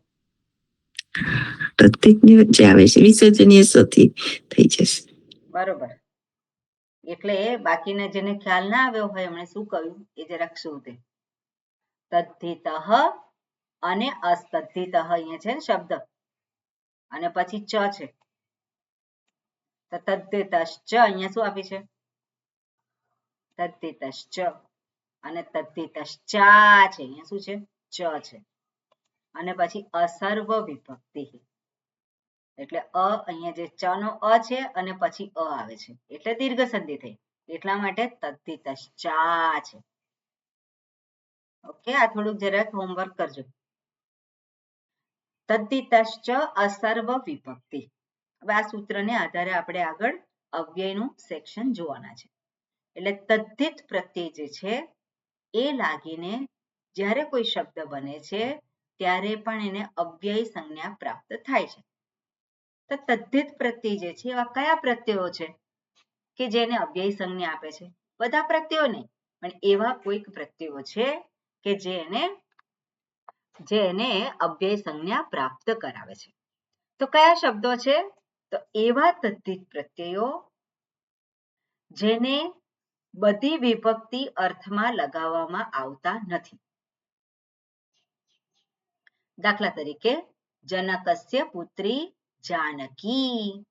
પ્રત્યેકની વચ્ચે આવે છે, વિસર્જનીય સથી થઈ જશે. બરોબર. એટલે બાકીના જેને ખ્યાલ ના આવ્યો હોય એમણે શું કહ્યું એ જરાક શોધે. તદ્ધિતઃ અને અસ્તદ્ધિત અહીંયા છે શબ્દ અને પછી ચ છે તો તદ્ધિતશ્ચ અહીંયા શું આપી છે તદ્ધિતશ્ચ અને તદ્ધિતશ્ચા છે અહીંયા શું છે ચ છે અને પછી અસર્વ વિભક્તિ એટલે અહીંયા જે ચ નો અ છે અને પછી અ આવે છે એટલે દીર્ઘ સંધિ થઈ એટલા માટે તદ્ધિતશ્ચા છે ઓકે આ થોડુંક જરાક હોમવર્ક કરજો તદ્ધિતશ્ચ અસર્વ વિભક્તિ હવે આ સૂત્રને આધારે આપણે આગળ અવ્યયનું સેક્શન જોવાના છે એટલે તદ્ધિત પ્રત્યય જે છે એ લાગીને જ્યારે કોઈ શબ્દ બને છે ત્યારે પણ એને અવ્યય સંજ્ઞા પ્રાપ્ત થાય છે તો તદ્ધિત પ્રત્યય જે છે એવા કયા પ્રત્યયો છે કે જેને અવ્યય સંજ્ઞા આપે છે બધા પ્રત્યયો નહીં પણ એવા કોઈક પ્રત્યયો છે કે જેને અવ્યય સંજ્ઞા પ્રાપ્ત કરાવે છે તો કયા શબ્દો છે તો એવા તદ્ધિત પ્રત્યયો જેને બધી વિભક્તિ અર્થમાં લગાવવામાં આવતા નથી દાખલા તરીકે જનકસ્ય પુત્રી જાનકી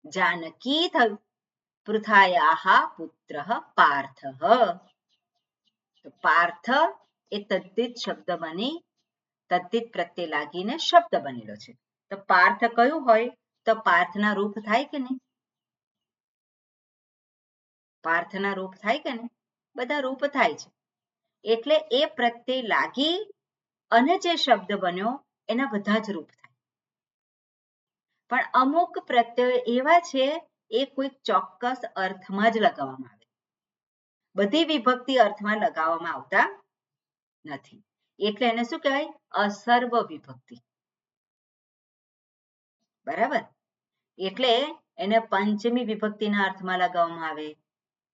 જાનકી થયું પૃથાયાહ પુત્રઃ પાર્થઃ તો પાર્થ એ તદ્ધિત શબ્દ બની તદ્ધિત પ્રત્યય લાગીને શબ્દ બનેલો છે તો પાર્થ કયું હોય તો પાર્થના રૂપ થાય કે નહીં પાર્થના રૂપ થાય કે નહીં બધા રૂપ થાય છે એટલે એ પ્રત્યય લાગી અને જે શબ્દ બન્યો એના બધા જ રૂપ થાય પણ અમુક પ્રત્યયો એવા છે એ કોઈક ચોક્કસ અર્થમાં જ લગાવવામાં આવે બધી વિભક્તિ અર્થમાં લગાવવામાં આવતા નથી એટલે એને શું કહેવાય અસર્વ વિભક્તિ બરાબર એટલે એને પંચમી વિભક્તિના અર્થમાં લગાવવામાં આવે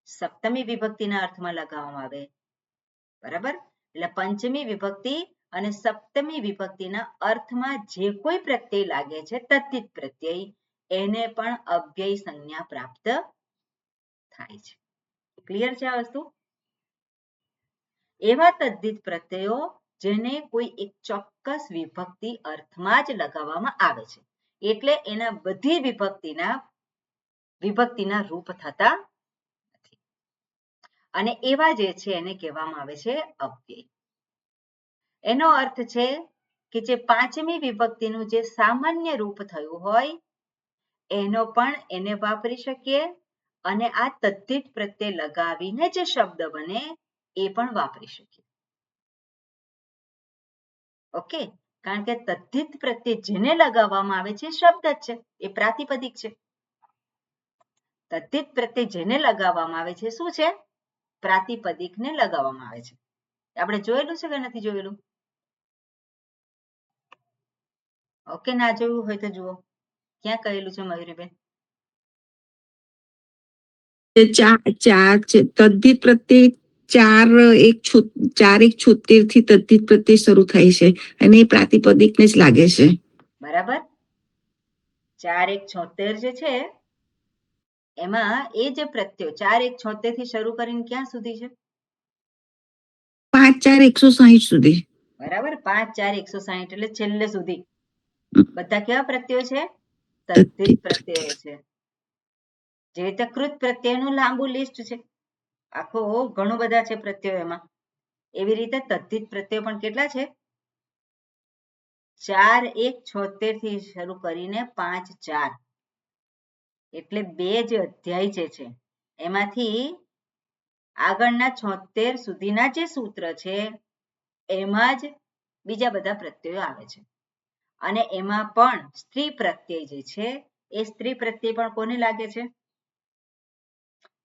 સપ્તમી વિભક્તિના અર્થમાં લગાવવામાં આવે બરાબર એટલે પંચમી વિભક્તિ અને સપ્તમી વિભક્તિના અર્થમાં જે કોઈ પ્રત્યય લાગે છે તદ્ધિત પ્રત્યય એને પણ અવ્યય સંજ્ઞા પ્રાપ્ત થાય છે ક્લિયર છે આ વસ્તુ એવા તદ્ધિત પ્રત્યયો જેને કોઈ એક ચોક્કસ વિભક્તિ અર્થમાં જ લગાવવામાં આવે છે એટલે એના બધી વિભક્તિના રૂપ થતા નથી અને એવા જે છે એને કહેવામાં આવે છે અવ્યય એનો અર્થ છે કે જે પાંચમી વિભક્તિનું જે સામાન્ય રૂપ થયું હોય એનો પણ એને વાપરી શકીએ અને આ તદ્ધિત પ્રત્યય લગાવીને જે શબ્દ બને એ પણ વાપરી શકીએ ઓકે કારણ કે તદ્ધિત પ્રત્યય જેને લગાવવામાં આવે છે શબ્દ જ છે એ પ્રાતિપદિક છે તદ્ધિત પ્રત્યય જેને લગાવવામાં આવે છે શું છે પ્રાતિપદિકને લગાવવામાં આવે છે આપણે જોયેલું છે કે નથી જોયેલું ઓકે ના જોયું હોય તો જુઓ ક્યાં કહેલું છે મયુરીબેન તદ્ધિત પ્રત્યય 4:1 થી તદ્ધિત પ્રત્યય શરૂ થાય છે અને એ પ્રાતિપદિકને જ લાગે છે બરાબર 4:1 જે છે એમાં એ જે પ્રત્યયો 4:1 થી શરૂ કરીને ક્યાં સુધી છે 5:4 સુધી બરાબર 5:4 એટલે છેલ્લે સુધી બધા કેવા પ્રત્યયો છે તદ્ધિત પ્રત્યયો છે જે રીતે કૃત પ્રત્યયનું લાંબુ લિસ્ટ છે આખો ઘણું બધા છે પ્રત્યયો એમાં એવી રીતે તદ્ધિત પ્રત્યયો પણ કેટલા છે 4:1 થી શરૂ કરીને 5:4 એટલે 2 જે અધ્યાય જે છે એમાંથી આગળના 76 સુધીના જે સૂત્ર છે એમાં જ બીજા બધા પ્રત્યયો આવે છે અને એમાં પણ સ્ત્રી પ્રત્યય જે છે એ સ્ત્રી પ્રત્યય પણ કોને લાગે છે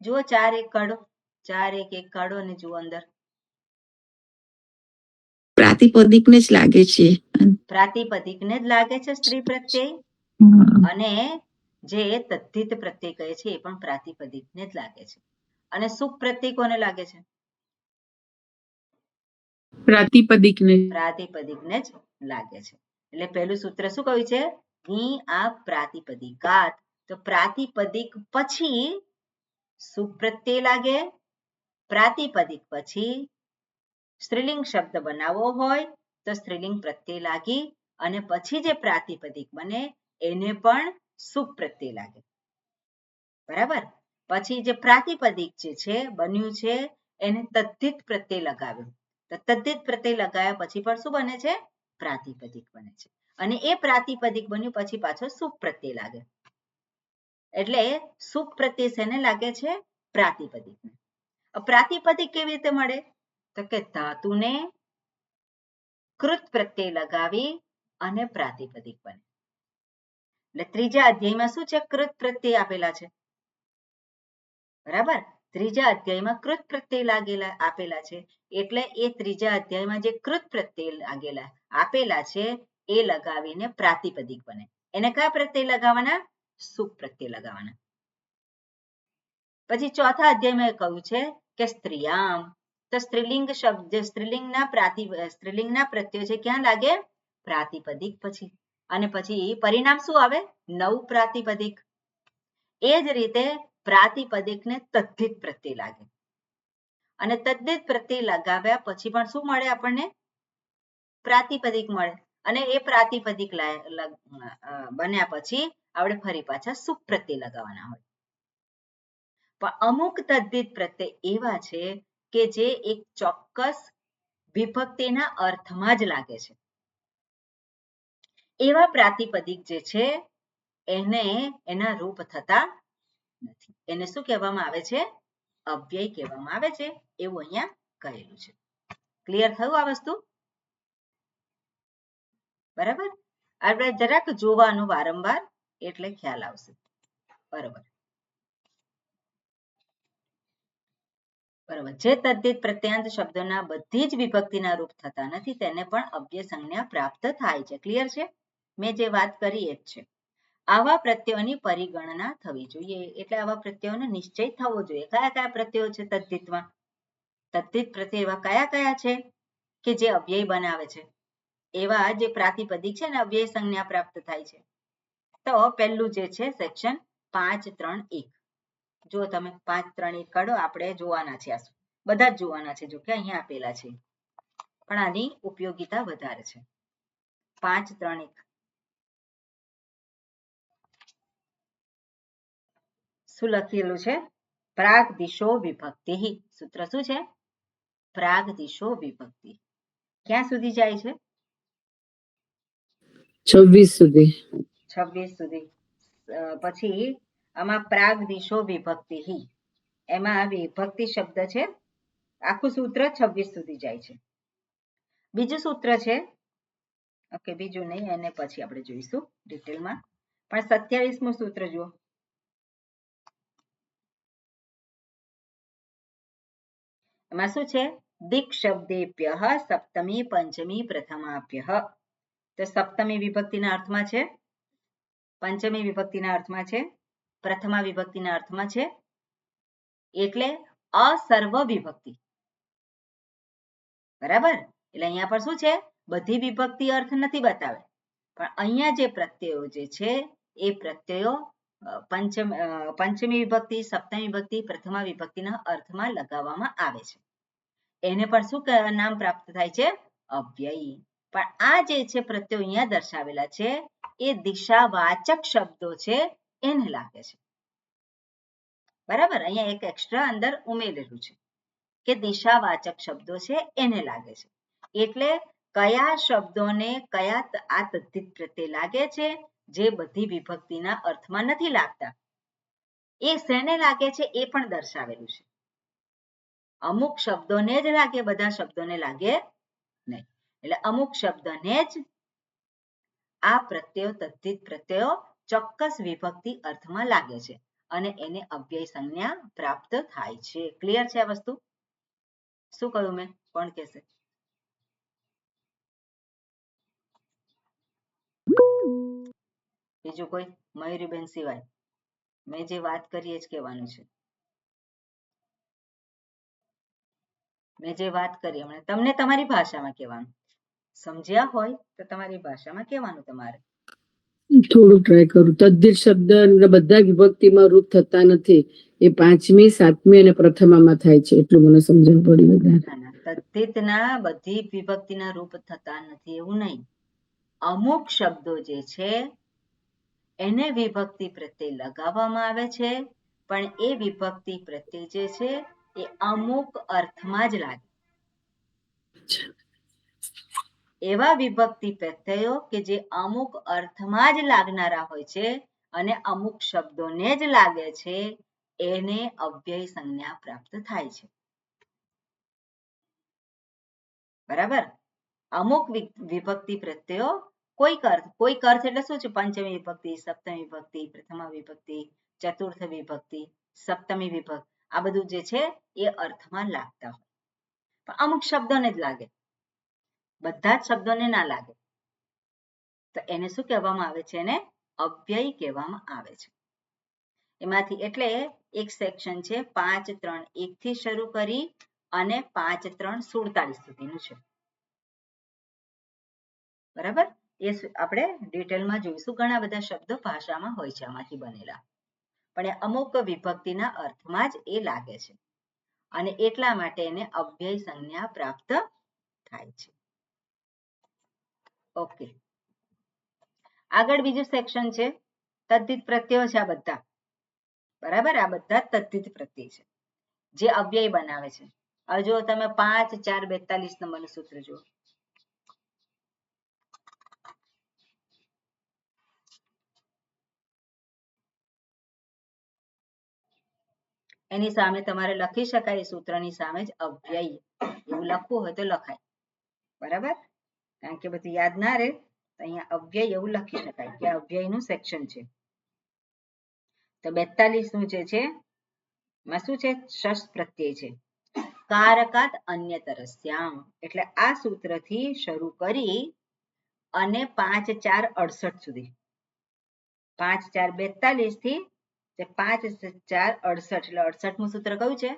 જુઓ 4:1 કાઢો 4:1 કાઢો અને જુઓ અંદર પ્રાતિપદિકને જ લાગે છે પ્રાતિપદિકને જ લાગે છે સ્ત્રી પ્રત્યય અને જે તદ્ધિત પ્રત્યય કહે છે એ પણ પ્રાતિપદિકને જ લાગે છે અને સુપ પ્રત્યય કોને લાગે છે પ્રાતિપદિકને જ લાગે છે એટલે પહેલું સૂત્ર શું કહ્યું છે ની આ પ્રાતિપદિકાત તો પ્રાતિપદિક પછી સુપ પ્રત્યય લાગે પ્રાતિપદિક પછી સ્ત્રીલિંગ શબ્દ બનાવવો હોય તો સ્ત્રીલિંગ પ્રત્યય લાગી અને પછી જે પ્રાતિપદિક બને એને પણ સુપ પ્રત્યય લાગે. બરાબર. પછી જે પ્રાતિપદિક જે છે બન્યું છે એને તદ્ધિત પ્રત્યય લગાવ્યો. તો તદ્ધિત પ્રત્યય લગાવ્યા પછી પણ શું બને છે? પ્રાતિપદિક બને છે. અને એ પ્રાતિપદિક બન્યું પછી પાછો સુપ પ્રત્યય લાગે. એટલે સુપ પ્રત્યય શેને લાગે છે? પ્રાતિપદિકને. પ્રાતિપદિક કેવી રીતે મળે? તો કે ધાતુને કૃત પ્રત્યય લગાવી અને પ્રાતિપદિક બને. એટલે ત્રીજા અધ્યાયમાં શું છે? કૃત પ્રત્યય આપેલા છે. બરાબર. ત્રીજા અધ્યાયમાં કૃત પ્રત્યય આપેલા છે. એટલે એ ત્રીજા અધ્યાયમાં જે કૃત પ્રત્યય આપેલા છે એ લગાવીને પ્રાતિપદિક બને. એને કયા પ્રત્યય લગાવવાના? સુપ પ્રત્યય લગાવવાના. પછી ચોથા અધ્યાયમાં કહ્યું છે કે સ્ત્રીયામ. તો સ્ત્રીલિંગ શબ્દ સ્ત્રીલિંગના પ્રત્યયો છે ક્યાં લાગે? પ્રાતિપદિક પછી. અને પછી પરિણામ શું આવે? નવ પ્રાતિપદિક. એ જ રીતે પ્રાતિપદિકને તદ્ધિત પ્રત્યય લાગે. અને તદ્ધિત પ્રત્યય લગાવ્યા પછી પણ શું મળે આપણને? પ્રાતિપદિક મળે. અને એ પ્રાતિપદિક બન્યા પછી આપણે ફરી પાછા સુપ પ્રત્યય લગાવવાના હોય. પણ અમુક તદ્ધિત પ્રત્યય એવા છે કે જે એક ચોક્કસ વિભક્તિના અર્થમાં જ લાગે છે. એવા પ્રાતિપદિક જે છે એને એના રૂપ થતા નથી. એને શું કહેવામાં આવે છે? અવ્યય કહેવામાં આવે છે. એવું અહીંયા કહેલું છે. ક્લિયર થયું આ વસ્તુ? બરાબર. આપણે જરાક જોવાનું વારંવાર એટલે ખ્યાલ આવશે. બરોબર. બરોબર. જે તદ્ધિત પ્રત્યાંત શબ્દોના બધી જ વિભક્તિના રૂપ થતા નથી તેને પણ અવ્યય સંજ્ઞા પ્રાપ્ત થાય છે. ક્લિયર છે? મેં જે વાત કરી એ જ છે. આવા પ્રત્યયોની પરિગણના થવી જોઈએ. એટલે આવા પ્રત્યયોનો નિશ્ચય થવો જોઈએ. કયા કયા પ્રત્યયો છે તદ્ધિતમાં? તદ્ધિત પ્રત્યય એવા કયા કયા છે કે જે અવ્યય બનાવે છે? એવા જે પ્રાતિપદિક છે ને અવ્યય સંજ્ઞા પ્રાપ્ત થાય છે. તો પહેલું જે છે સેક્શન 5.3.1. જો તમે 5.3.1 કાઢો. આપણે જોવાના છે. બધા જ જોવાના છે. જો કે અહીંયા આપેલા છે પણ આની ઉપયોગિતા વધારે છે. 5.3.1 શું લખેલું છે? પ્રાગ દિશો વિભક્તિ. સૂત્ર શું છે? પ્રાગ દિશો વિભક્તિ. ક્યાં સુધી જાય છે? 26 સુધી. 26 સુધી. પછી આમાં પ્રાગ દિશો વિભક્તિ એમાં વિભક્તિ શબ્દ છે. આખું સૂત્ર 26 સુધી જાય છે. બીજું સૂત્ર છે, ઓકે બીજું નહીં, એને પછી આપણે જોઈશું ડિટેલમાં. પણ 27મું સૂત્ર જુઓ. એમાં શું છે? દિક શબ્દેભ્યઃ સપ્તમી પંચમી પ્રથમાભ્યઃ. તો સપ્તમી વિભક્તિના અર્થમાં છે, પંચમી વિભક્તિના અર્થમાં છે, પ્રથમા વિભક્તિના અર્થમાં છે. એટલે અસર્વ વિભક્તિ. બરાબર. એટલે અહીંયા પર શું છે? બધી વિભક્તિ અર્થ નથી બતાવે, પણ અહીંયા જે પ્રત્યયો જે છે એ પ્રત્યયો પંચમી વિભક્તિ, સપ્તમી વિભક્તિ, પ્રથમા વિભક્તિના અર્થમાં લગાવવામાં આવે છે. એને પણ શું નામ પ્રાપ્ત થાય છે? અવ્યય. પણ આ જે છે પ્રત્યયો અહીંયા દર્શાવેલા છે એ દિશાવાચક શબ્દો છે એને લાગે છે. બરાબર. અહીંયા એક એક્સ્ટ્રા અંદર ઉમેરેલું છે કે દિશાવાચક શબ્દો છે એને લાગે છે. એટલે કયા શબ્દોને કયા આ તદ્ધિત પ્રત્યય લાગે છે જે બધી વિભક્તિના અર્થમાં નથી લાગતા, એ શેને લાગે છે એ પણ દર્શાવેલું છે. અમુક શબ્દોને જ લાગે, બધા શબ્દોને લાગે નહીં. એટલે અમુક શબ્દને જ આ પ્રત્યયો તદ્ધિત પ્રત્યયો ચોક્કસ વિભક્તિ અર્થમાં લાગે છે અને એને અવ્યય સંજ્ઞા પ્રાપ્ત થાય છે. ક્લિયર છે આ વસ્તુ? શું કહ્યું મેં? કોણ કહેશે? બીજું કોઈ? મયુરીબેન સિવાય મેં જે વાત કરી એ જ કહેવાનું છે. મેં જે વાત કરી હમણાં તમને તમારી ભાષામાં કહેવાનું. સમજ્યા હોય તો તમારી ભાષામાં કહેવાનું તમારે. થોડું ટ્રાય કરું. તદ્ધિત શબ્દ બધા વિભક્તિમાં રૂપ થતા નથી. એ પાંચમી, સાતમી અને પ્રથમામાં થાય છે. એટલું મને સમજણ પડી. તદ્ધિતના બધી વિભક્તિના રૂપ થતા નથી એવું નહીં. અમુક શબ્દો જે છે એને વિભક્તિ પ્રત્યે લગાવવામાં આવે છે, પણ એ વિભક્તિ પ્રત્યે જે છે એ અમુક અર્થમાં જ લાગે. એવા વિભક્તિ પ્રત્યયો કે જે અમુક અર્થમાં જ લાગનારા હોય છે અને અમુક શબ્દોને જ લાગે છે, એને અવ્યય સંજ્ઞા પ્રાપ્ત થાય છે. બરાબર. અમુક વિભક્તિ પ્રત્યયો કોઈક અર્થ એટલે શું છે? પંચમી વિભક્તિ, સપ્તમી વિભક્તિ, પ્રથમ વિભક્તિ, ચતુર્થ વિભક્તિ, સપ્તમી વિભક્તિ, આ બધું જે છે એ અર્થમાં લાગતા હોય, પણ અમુક શબ્દોને જ લાગે, બધા જ શબ્દોને ના લાગે, તો એને શું કહેવામાં આવે છે? એને અવ્યય કહેવામાં આવે છે. એમાંથી એટલે એક સેક્શન છે 5.3.1 થી શરૂ કરી અને 5.3.47 સુધીનું છે. બરાબર. એ આપણે ડિટેલમાં જોઈશું. ઘણા બધા શબ્દો ભાષામાં હોય છે આમાંથી બનેલા, પણ એ અમુક વિભક્તિના અર્થમાં જ એ લાગે છે અને એટલા માટે એને અવ્યય સંજ્ઞા પ્રાપ્ત થાય છે. ઓકે, આગળ બીજું સેક્શન છે તદ્ધિત પ્રત્યયો છે. આ બધા બરાબર, આ બધા તદ્ધિત પ્રત્યય છે જે અવ્યય બનાવે છે. હવે જો તમે 5.4.42 નંબરનું સૂત્ર જુઓ. એની સામે તમારે લખી શકાય, એ સૂત્રની સામે જ અવ્યય એવું લખવું હોય તો લખાય. બરાબર, કારણ કે બધું યાદ ના રહે તો અહીંયા અવ્યય એવું લખી શકાય કે અવ્યયનું સેક્શન છે. તો 42 નું જે છે એમાં શું છે? શશ પ્રત્યય છે. કારકાત અન્યતરસ્યામ, એટલે આ સૂત્રથી શરૂ કરી અને 5.4.68 સુધી, 5.4.42 થી 5.4.68, એટલે 68મું સૂત્ર કયું છે?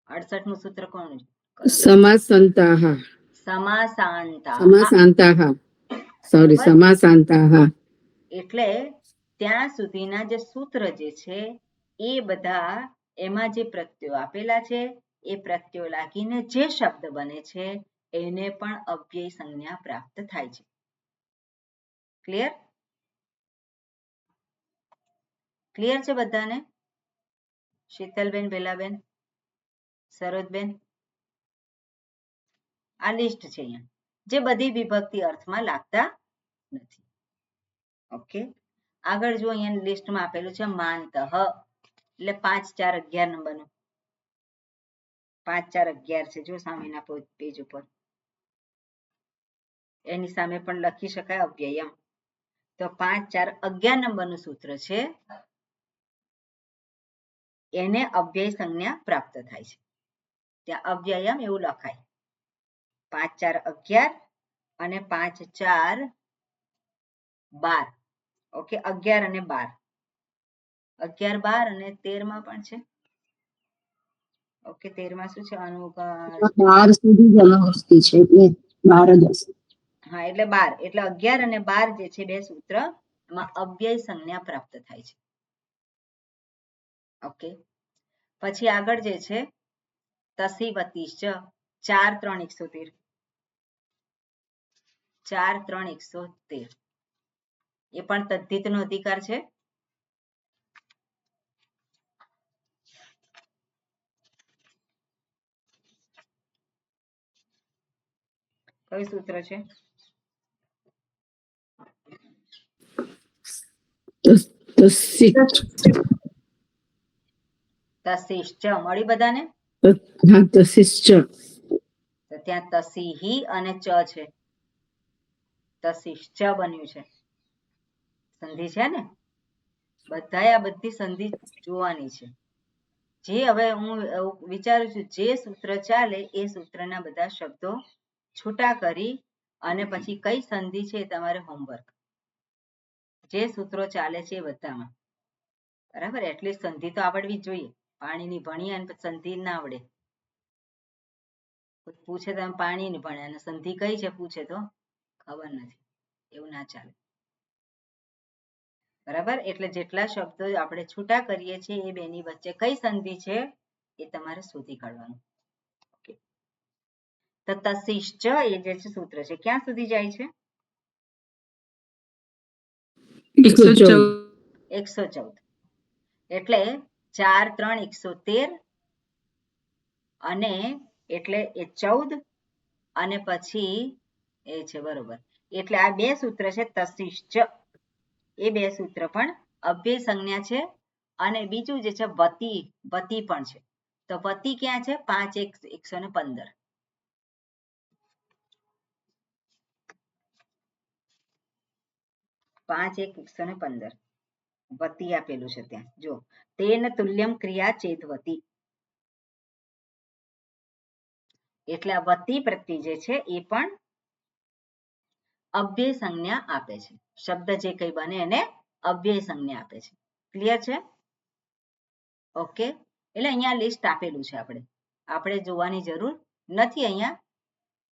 અડસઠમું સૂત્ર કોનું છે? સમાસાંતાઃ. સમાસાંતાઃ. સોરી, સમાસાંતાઃ. એટલે ત્યાં સુધીના જે સૂત્ર જે છે એ બધા એમાં જે પ્રત્યયો આપેલા છે એ પ્રત્યયો લાગીને જે શબ્દ બને છે એને પણ અવ્યય સંજ્ઞા પ્રાપ્ત થાય છે. ક્લિયર? ક્લિયર છે બધાને? શીતલબેન, બેલાબેન, સરોજબેન, આ લિસ્ટ છે અહીંયા જે બધી વિભક્તિ અર્થમાં લાગતા નથી. ઓકે, આગળ જો અહીંયા લિસ્ટમાં આપેલું છે માંતઃ, એટલે 5.4.11 નંબરનું, 5.4.11 છે જો સામેના પેજ ઉપર, એની સામે પણ લખી શકાય અવ્યયમ. તો 5.4.11 નંબરનું સૂત્ર છે એને અવ્યય સંજ્ઞા પ્રાપ્ત થાય છે. ત્યાં અવ્યયમ એવું લખાય. 5.4.11 અને 5.4.12. ઓકે, 11 અને 12, 11, 12 અને 13 માં પણ છે. ઓકે, 13 માં શું છે? અનુગાર 12 સુધી જ અનુવસ્તી છે એટલે 12 જ હશે. હા, એટલે 12, એટલે 11 અને 12 જે છે બે સૂત્ર એમાં અવ્યય સંજ્ઞા પ્રાપ્ત થાય છે. ઓકે, પછી આગળ જે છે તસી વતીશ 4.3.113, 4.3.113 એ પણ તદ્ધિતનો અધિકાર છે. કયું સૂત્ર છે? તસિશ્ચ મળી બધાને? હા, તસિશ્ચ. તો ત્યાં તસીહી અને ચ છે, તસિશ્ચ બન્યું છે. સંધિ છે ને? બધાએ આ બધી સંધિ જોવાની છે. જે હવે હું વિચારું છું જે સૂત્ર ચાલે એ સૂત્રના બધા શબ્દો છૂટા કરી અને પછી કઈ સંધિ છે એ તમારે હોમવર્ક. જે સૂત્રો ચાલે છે એ બધામાં, બરાબર, એટલીસ્ટ સંધિ તો આવડવી જોઈએ. પાણીની ભણીએ અને સંધિ ના આવડે, પૂછે તમે પાણીની ભણે અને સંધિ કઈ છે પૂછે તો ખબર નથી, એવું ના ચાલે. બરાબર. એટલે જેટલા શબ્દો આપણે છૂટા કરીએ છીએ એ બેની વચ્ચે કઈ સંધિ છે એ તમારે શોધી કાઢવાનું. તો તસિશ્ચ એ જે છે સૂત્ર છે ક્યાં સુધી જાય છે? 114. 114. એટલે 4 3 113 અને એટલે એ 14 અને પછી એ છે બરોબર. એટલે આ બે સૂત્ર છે તસિશ્ચ, એ બે સૂત્ર પણ અવ્યય સંજ્ઞા છે. અને બીજું જે છે વતી, વતી પણ છે. તો વતી ક્યાં છે? 5 1 115. 5 1 115 વતી આપેલું છે ત્યાં જો. તેન તુલ્યમ ક્રિયા ચેતવતી. એટલે આ વતી પ્રત્યય જે છે એ પણ અવ્યય સંજ્ઞા આપે છે. શબ્દ જે કઈ બને એને અવ્યય સંજ્ઞા આપે છે. ક્લિયર છે? ઓકે. એટલે અહીંયા લિસ્ટ આપેલું છે, આપણે જોવાની જરૂર નથી અહીંયા.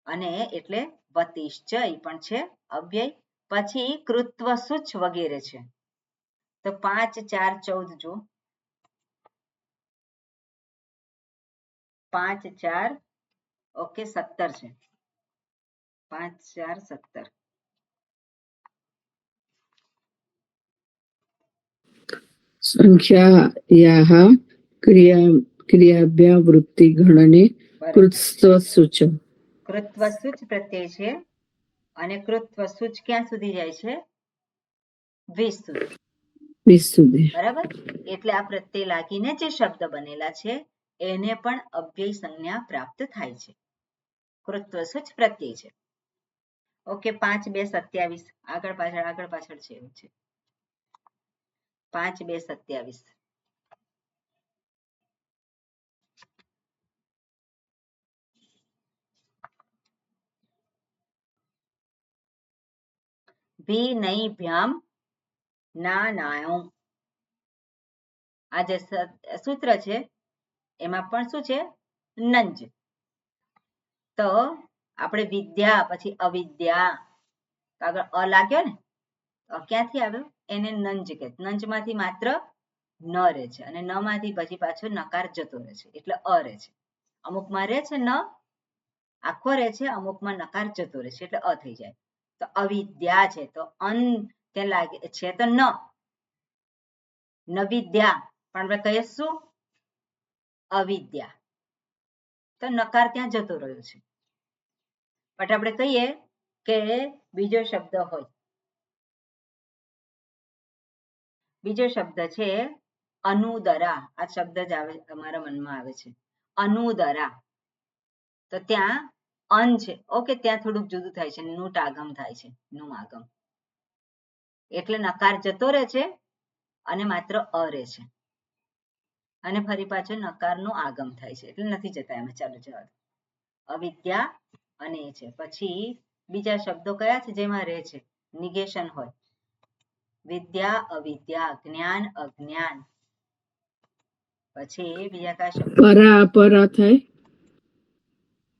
અને એટલે વતિશ્ચ એ પણ છે અવ્યય. પછી કૃત્વ સુચ વગેરે છે. તો 5 4 14 જો 5 4 ઓકે 17 છે. 5 4 17 સંખ્યાયાः ક્રિયાભ્યા વૃત્તિ ગણને કૃત્વસુચ. કૃત્વ સુચ પ્રત્યય છે અને કૃત્વ સુચ ક્યાં સુધી જાય છે? 20 સુધી. 20 સુધી. બરાબર. એટલે આ પ્રત્યય લાગીને જે શબ્દ બનેલા છે એને પણ અવ્યય સંજ્ઞા પ્રાપ્ત થાય છે. કૃત્વ સુચ પ્રત્યય છે. ઓકે. 5 2 27 આગળ પાછળ છે એવું છે. 5 2 27 વિનયભ્યામ નાનાયો. આ જે સૂત્ર છે એમાં પણ શું છે? નંજ. તો આપણે વિદ્યા પછી અવિદ્યા આગળ અ લાગ્યો ને, ક્યાંથી આવ્યો? એને નંજ કહે. નંજ માંથી માત્ર ન રહે છે અને ન માંથી પછી પાછો નકાર જતો રહે છે એટલે અ રહે છે. અમુકમાં રહે છે ન આખો રહે છે, અમુકમાં નકાર જતો રહે છે એટલે અ થઈ જાય. તો અવિદ્યા છે તો અન ત્યાં લાગે છે તો ન નવિદ્યા પણ આપણે કહીએ શું? અવિદ્યા. તો નકાર ત્યાં જતો રહ્યો છે. બટ આપણે કહીએ કે બીજો શબ્દ હોય, બીજો શબ્દ છે અનુદરા. આ શબ્દ જ આવે તમારા મનમાં આવે છે અનુદરા. તો ત્યાં અન છે. ઓકે. ત્યાં થોડુંક જુદું થાય છે. નુટ આગમ થાય છે. નું આગમ એટલે નકાર જતો રહે છે અને માત્ર અ રહે છે અને ફરી પાછો નકારનું આગમ થાય છે એટલે નથી જતા એમાં. ચાલો જવા દો. અવિદ્યા અને એ છે. પછી બીજા શબ્દો કયા છે જેમાં રહે છે? નિગેશન હોય. વિદ્યા અવિદ્યા, જ્ઞાન અજ્ઞાન. પછી બીજા કયા શબ્દો? પરા અપરા થાય.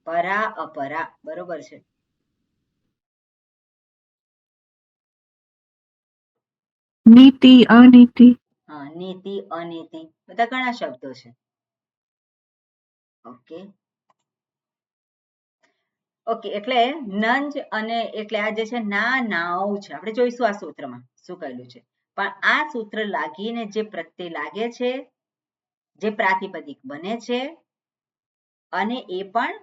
પરા અપરા બરોબર છે. નીતિ અનીતિ. હા, નીતિ અનીતિ બધા ઘણા શબ્દો છે. Okay okay. એટલે નંજ અને એટલે આ જે છે ના નાઓ છે. આપણે જોઈશું આ સૂત્રમાં શું કહેલું છે. પણ આ સૂત્ર લાગીને જે પ્રત્યય લાગે છે, જે પ્રાતિપદિક બને છે અને એ પણ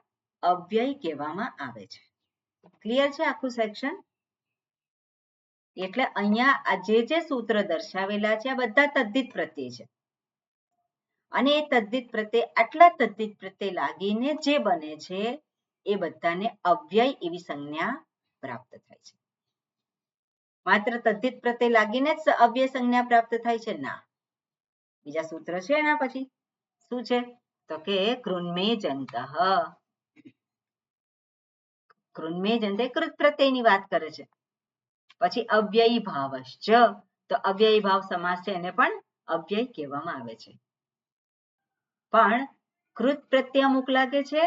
અવ્યય કહેવામાં આવે છે. ક્લિયર છે આખું સેક્શન? એટલે અહીંયા આ જે સૂત્ર દર્શાવેલા છે આ બધા તદ્ધિત પ્રત્યય છે અને એ તદ્ધિત પ્રત્યય આટલા તદ્ધિત પ્રત્યય લાગીને જે બને છે એ બધાને અવ્યય એવી સંજ્ઞા પ્રાપ્ત થાય છે. માત્ર તદ્ધિત પ્રત્યય લાગીને જ અવ્યય સંજ્ઞા પ્રાપ્ત થાય છે? ના. બીજા સૂત્ર છે એના પછી શું છે? તો કે કૃન્મેજંતઃ. કૃન્મેજંત કૃત પ્રત્યયની વાત કરે છે. પછી અવ્યયી ભાવશ્ચ. તો અવ્યયી ભાવ સમાસ છે એને પણ અવ્યય કહેવામાં આવે છે. પણ કૃત પ્રત્યય અમુક લાગે છે,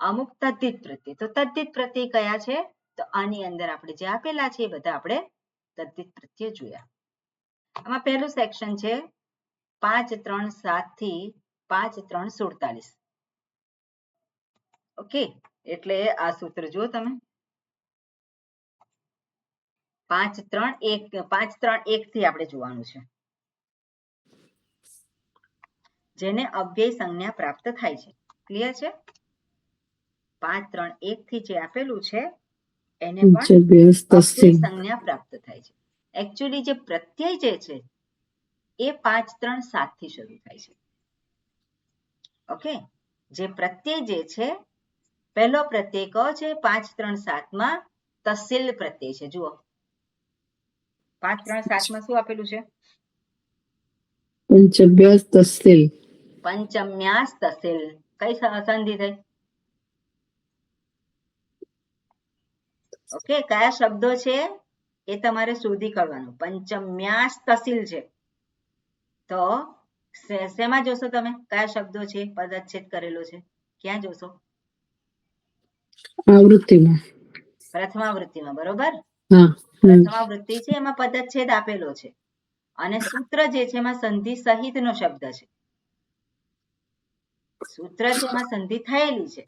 અમુક તદ્ધિત પ્રત્યય. તો તદ્ધિત પ્રત્યય કયા છે? તો આની અંદર આપણે જે આપેલા છે એ બધા આપણે તદ્ધિત પ્રત્યય જોયા. આમાં પહેલું સેક્શન છે 5-3-7 થી 5-3-47. ઓકે, એટલે આ સૂત્ર જુઓ તમે 5-3-1 થી આપણે જોવાનું છે, જેને અવ્યય સંજ્ઞા પ્રાપ્ત થાય છે. ક્લિયર છે? 5-3-1 થી જે આપેલું છે એને પણ પંચભ્યાસ અવ્યય તસ્સીલ. સંજ્ઞા પ્રાપ્ત થાય છે. એકચ્યુઅલી જે પ્રત્યય જે છે એ 5-3-7 થી શરૂ થાય છે. ઓકે, જે પ્રત્યય જે છે, પહેલો પ્રત્યય કયો છે 5-3-7 માં તસ્સીલ પ્રત્યય છે. જુઓ 5-3-7 માં શું આપેલું છે? પંચભ્યાસ તસ્સીલ. પંચમ્યાસ તસ્સીલ. કઈ સંધિ થઈ? ઓકે, કયા શબ્દો છે એ તમારે શોધી કાઢવાનું. પંચમ્યાસ તસ્સીલ છે તો શેમાં જોશો તમે? કયા શબ્દો છે પદચ્છેદ કરેલો છે? ક્યાં જોશો? આવૃત્તિમાં. પ્રથમાવૃત્તિમાં. બરોબર, હા. પ્રથમાવૃત્તિ છે એમાં પદચ્છેદ આપેલો છે અને સૂત્ર જે છે એમાં સંધિ સહિતનો શબ્દ છે. સૂત્ર છે એમાં સંધિ થયેલી છે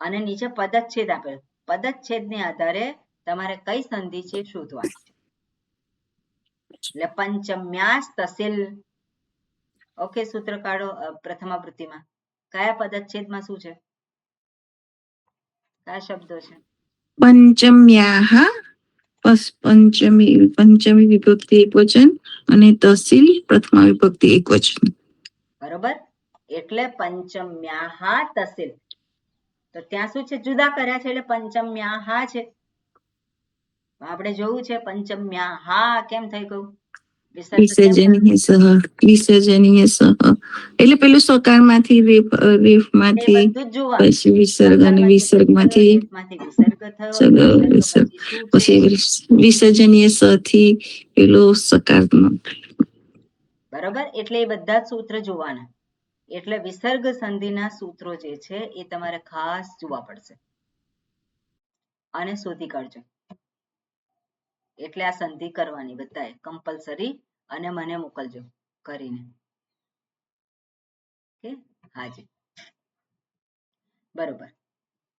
અને નીચે પદચ્છેદ આપેલો. પદચ્છેદને આધારે તમારે કઈ સંધિ છે શોધવાની છે. એટલે પંચમ્યાસ તસ્સીલ. ઓકે, સૂત્ર કાઢો. પ્રથમાવૃત્તિમાં કયા પદચ્છેદમાં શું છે? કયા શબ્દો છે? પંચમ્યાહ પંચમી વિભક્તિ એકવચન અને તહસીલ પ્રથમા વિભક્તિ એકવચન. બરોબર, એટલે પંચમ્યાહા તસ્સીલ. તો ત્યાં શું છે? જુદા કર્યા છે એટલે પંચમ્યાહા છે. આપણે જોયું છે પંચમ્યાહા કેમ થઈ ગયું? વિસર્જનીય સહ. વિસર્જનીય સહ એટલે પેલું સકાર માંથી રેફ માંથી બધું જ જોવાનું. પછી વિસર્ગ અને વિસર્ગ માંથી વિસર્ગ થયો, પછી વિસર્જનીય સ થી પેલો સકાર. બરોબર, એટલે એ બધા જ સૂત્ર જોવાના. એટલે વિસર્ગ સંધિના સૂત્રો જે છે એ તમારે ખાસ જોવા પડશે અને શોધી કાઢજો. એટલે આ સંધિ કરવાની બધાએ કમ્પલસરી અને મને મોકલજો કરીને. ઓકે, હાજી, બરોબર.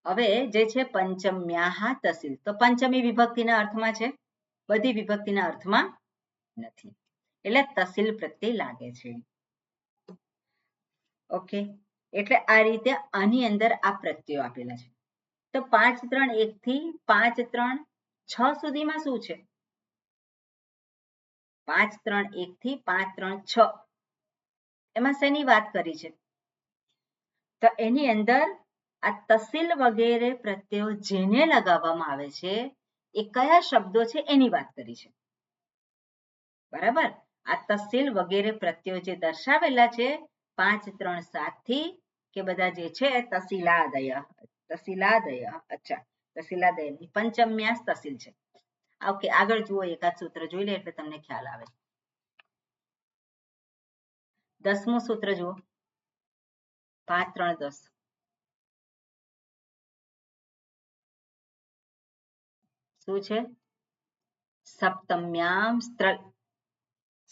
હવે જે છે પંચમ્યાહા તસ્સીલ, તો પંચમી વિભક્તિના અર્થમાં છે, બધી વિભક્તિના અર્થમાં નથી. એટલે તસ્સીલ પ્રત્યય લાગે છે. ઓકે, એટલે આ રીતે આની અંદર આ પ્રત્યયો આપેલા છે. તો 5-3-1 થી 5-3-6 સુધીમાં શું છે? 5-3-1 થી 5-3-6 એમાં શેની વાત કરી છે? તો એની અંદર આ તસ્સીલ વગેરે પ્રત્યયો જેને લગાવવામાં આવે છે એ કયા શબ્દો છે એની વાત કરી છે. બરાબર, આ તસ્સીલ વગેરે પ્રત્યયો જે દર્શાવેલા છે 5-3-7 થી કે બધા જે છે તસ્સીલાદય. અચ્છા, તસ્સીલાદય પંચમ્યાસ તસ્સીલ છે. ઓકે, આગળ જુઓ, એકાદ સૂત્ર જોઈ લે એટલે તમને ખ્યાલ આવે. 10મું સૂત્ર જુઓ, 5-3-10. શું છે? સપ્તમ્યામ સ્ત્રલ.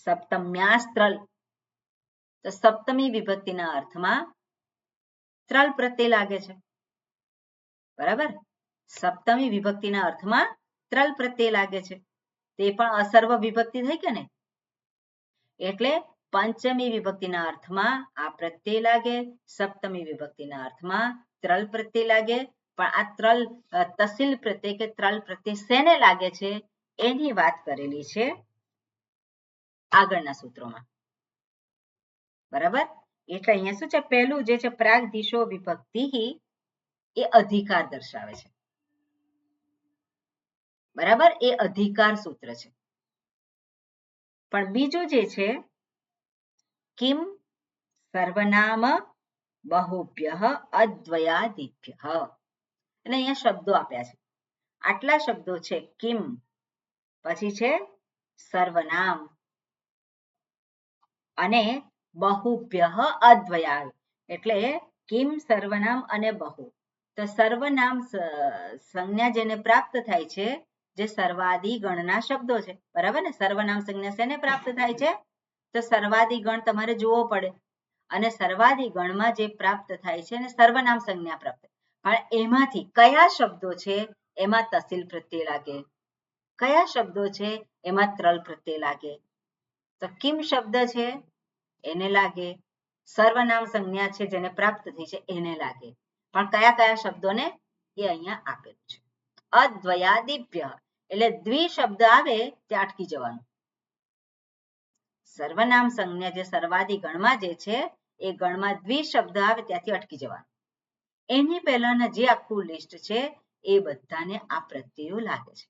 સપ્તમ્યા સ્ત્રલ. તો સપ્તમી વિભક્તિના અર્થમાં ત્રલ પ્રત્યય લાગે છે. બરાબર, સપ્તમી વિભક્તિના અર્થમાં ત્રલ પ્રત્યય લાગે છે. તે પણ અસર્વ વિભક્તિ થઈ કે ને, એટલે પંચમી વિભક્તિના અર્થમાં આ પ્રત્યય લાગે, સપ્તમી વિભક્તિના અર્થમાં ત્રલ પ્રત્યય લાગે. પણ આ ત્રલ તસ્સીલ પ્રત્યય કે ત્રલ પ્રત્યય શેને લાગે છે એની વાત કરેલી છે આગળના સૂત્રોમાં. બરાબર, એટલે અહીંયા શું છે? પહેલું જે છે પ્રાગદિશો વિભક્તિ એ અધિકાર દર્શાવે છે. બરાબર, એ અધિકાર સૂત્ર છે. પણ બીજું જે છે કિમ સર્વનામ બહુભ્ય અદ્વયાદિભ્ય, અને અહીંયા શબ્દો આપ્યા છે. આટલા શબ્દો છે કિમ, પછી છે સર્વનામ અને બહુભ્ય અદ્વયા. એટલે કિમ, સર્વનામ અને બહુ. તો સર્વનામ સંજ્ઞા જેને પ્રાપ્ત થાય છે જે સર્વાદી ગણના શબ્દો છે, બરાબર ને? સર્વનામ સંજ્ઞા શેને પ્રાપ્ત થાય છે? તો સર્વાદી ગણ તમારે જોવો પડે, અને સર્વાદી ગણમાં જે પ્રાપ્ત થાય છે એને સર્વનામ સંજ્ઞા પ્રાપ્ત. પણ એમાંથી કયા શબ્દો છે એમાં તસિલ પ્રત્યય લાગે, કયા શબ્દો છે એમાં ત્રલ પ્રત્યય લાગે? તો કિમ શબ્દ છે એને લાગે, સર્વનામ સંજ્ઞા છે જેને પ્રાપ્ત થઈ છે એને લાગે. પણ કયા કયા શબ્દોને એ અહીંયા આપેલું છે. અદ્વયાદિભ્ય એટલે દ્વિ શબ્દ આવે ત્યાં અટકી જવાનું. સર્વનામ સંજ્ઞા જે સર્વાદી ગણમાં જે છે એ ગણમાં દ્વિ શબ્દ આવે ત્યાંથી અટકી જવાનું. એની પહેલાના જે આખું લિસ્ટ છે એ બધાને આ પ્રત્યયો લાગે છે.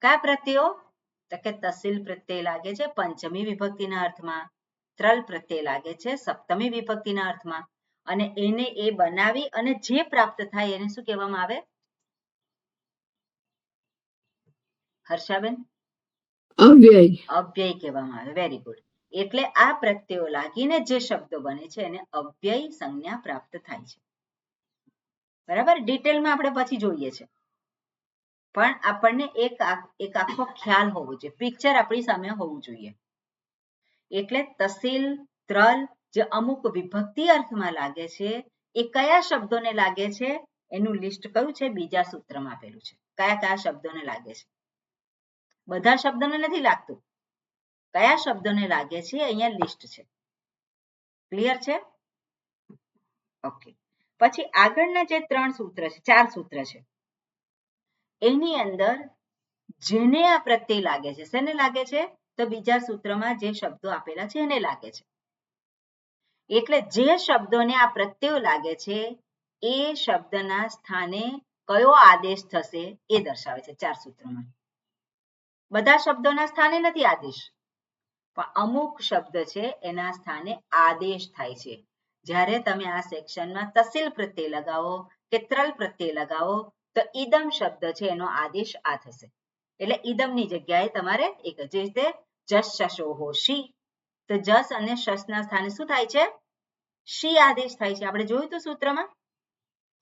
કયા પ્રત્યયો? તો કે તસિલ પ્રત્યય લાગે છે પંચમી વિભક્તિના અર્થમાં, ત્રલ પ્રત્યય લાગે છે સપ્તમી વિભક્તિના અર્થમાં, અને એને એ બનાવી અને જે પ્રાપ્ત થાય એને શું કહેવામાં આવે? હર્ષાબેન? અવ્યય. અવ્યય કહેવામાં આવે. Very good. એટલે આ પ્રત્યયો લાગીને જે શબ્દો બને છે એને અવ્યય સંજ્ઞા પ્રાપ્ત થાય છે. બરાબર? ડિટેલમાં આપણે પછી જોઈએ છે, પણ આપણને એક આખો ખ્યાલ હોવો જોઈએ, પિક્ચર આપણી સામે હોવું જોઈએ. એટલે તસિલ, ત્રલ જે અમુક વિભક્તિ અર્થમાં લાગે છે એ કયા શબ્દોને લાગે છે એનું લિસ્ટ કયું છે? બીજા સૂત્રમાં આપેલું છે. કયા કયા શબ્દોને લાગે છે? બધા શબ્દોને નથી લાગતું, કયા શબ્દોને લાગે છે અહીંયા લિસ્ટ છે. ક્લિયર છે? ઓકે. પછી આગળના જે 3 સૂત્ર છે, 4 સૂત્ર છે, એની અંદર જેને આ પ્રત્યય લાગે છે, શેને લાગે છે? તો બીજા સૂત્રમાં જે શબ્દો આપેલા છે એને લાગે છે. એટલે જે શબ્દોને આ પ્રત્યય લાગે છે એ શબ્દના સ્થાને કયો આદેશ થશે એ દર્શાવે છે 4 સૂત્રમાં. બધા શબ્દોના સ્થાને નથી આદેશ, પણ અમુક શબ્દ છે એના સ્થાને આદેશ થાય છે. જ્યારે તમે આ સેક્શનમાં તસિલ પ્રત્યય લગાવો કે ત્રલ પ્રત્યય લગાવો તો ઈદમ શબ્દ છે એનો આદેશ આ થશે. એટલે ઈદમની જગ્યાએ તમારે એક જે રીતે જસ શશોહો શી, તો જસ અને શસના સ્થાને શું થાય છે? શી આદેશ થાય છે. આપણે જોયું તો સૂત્રમાં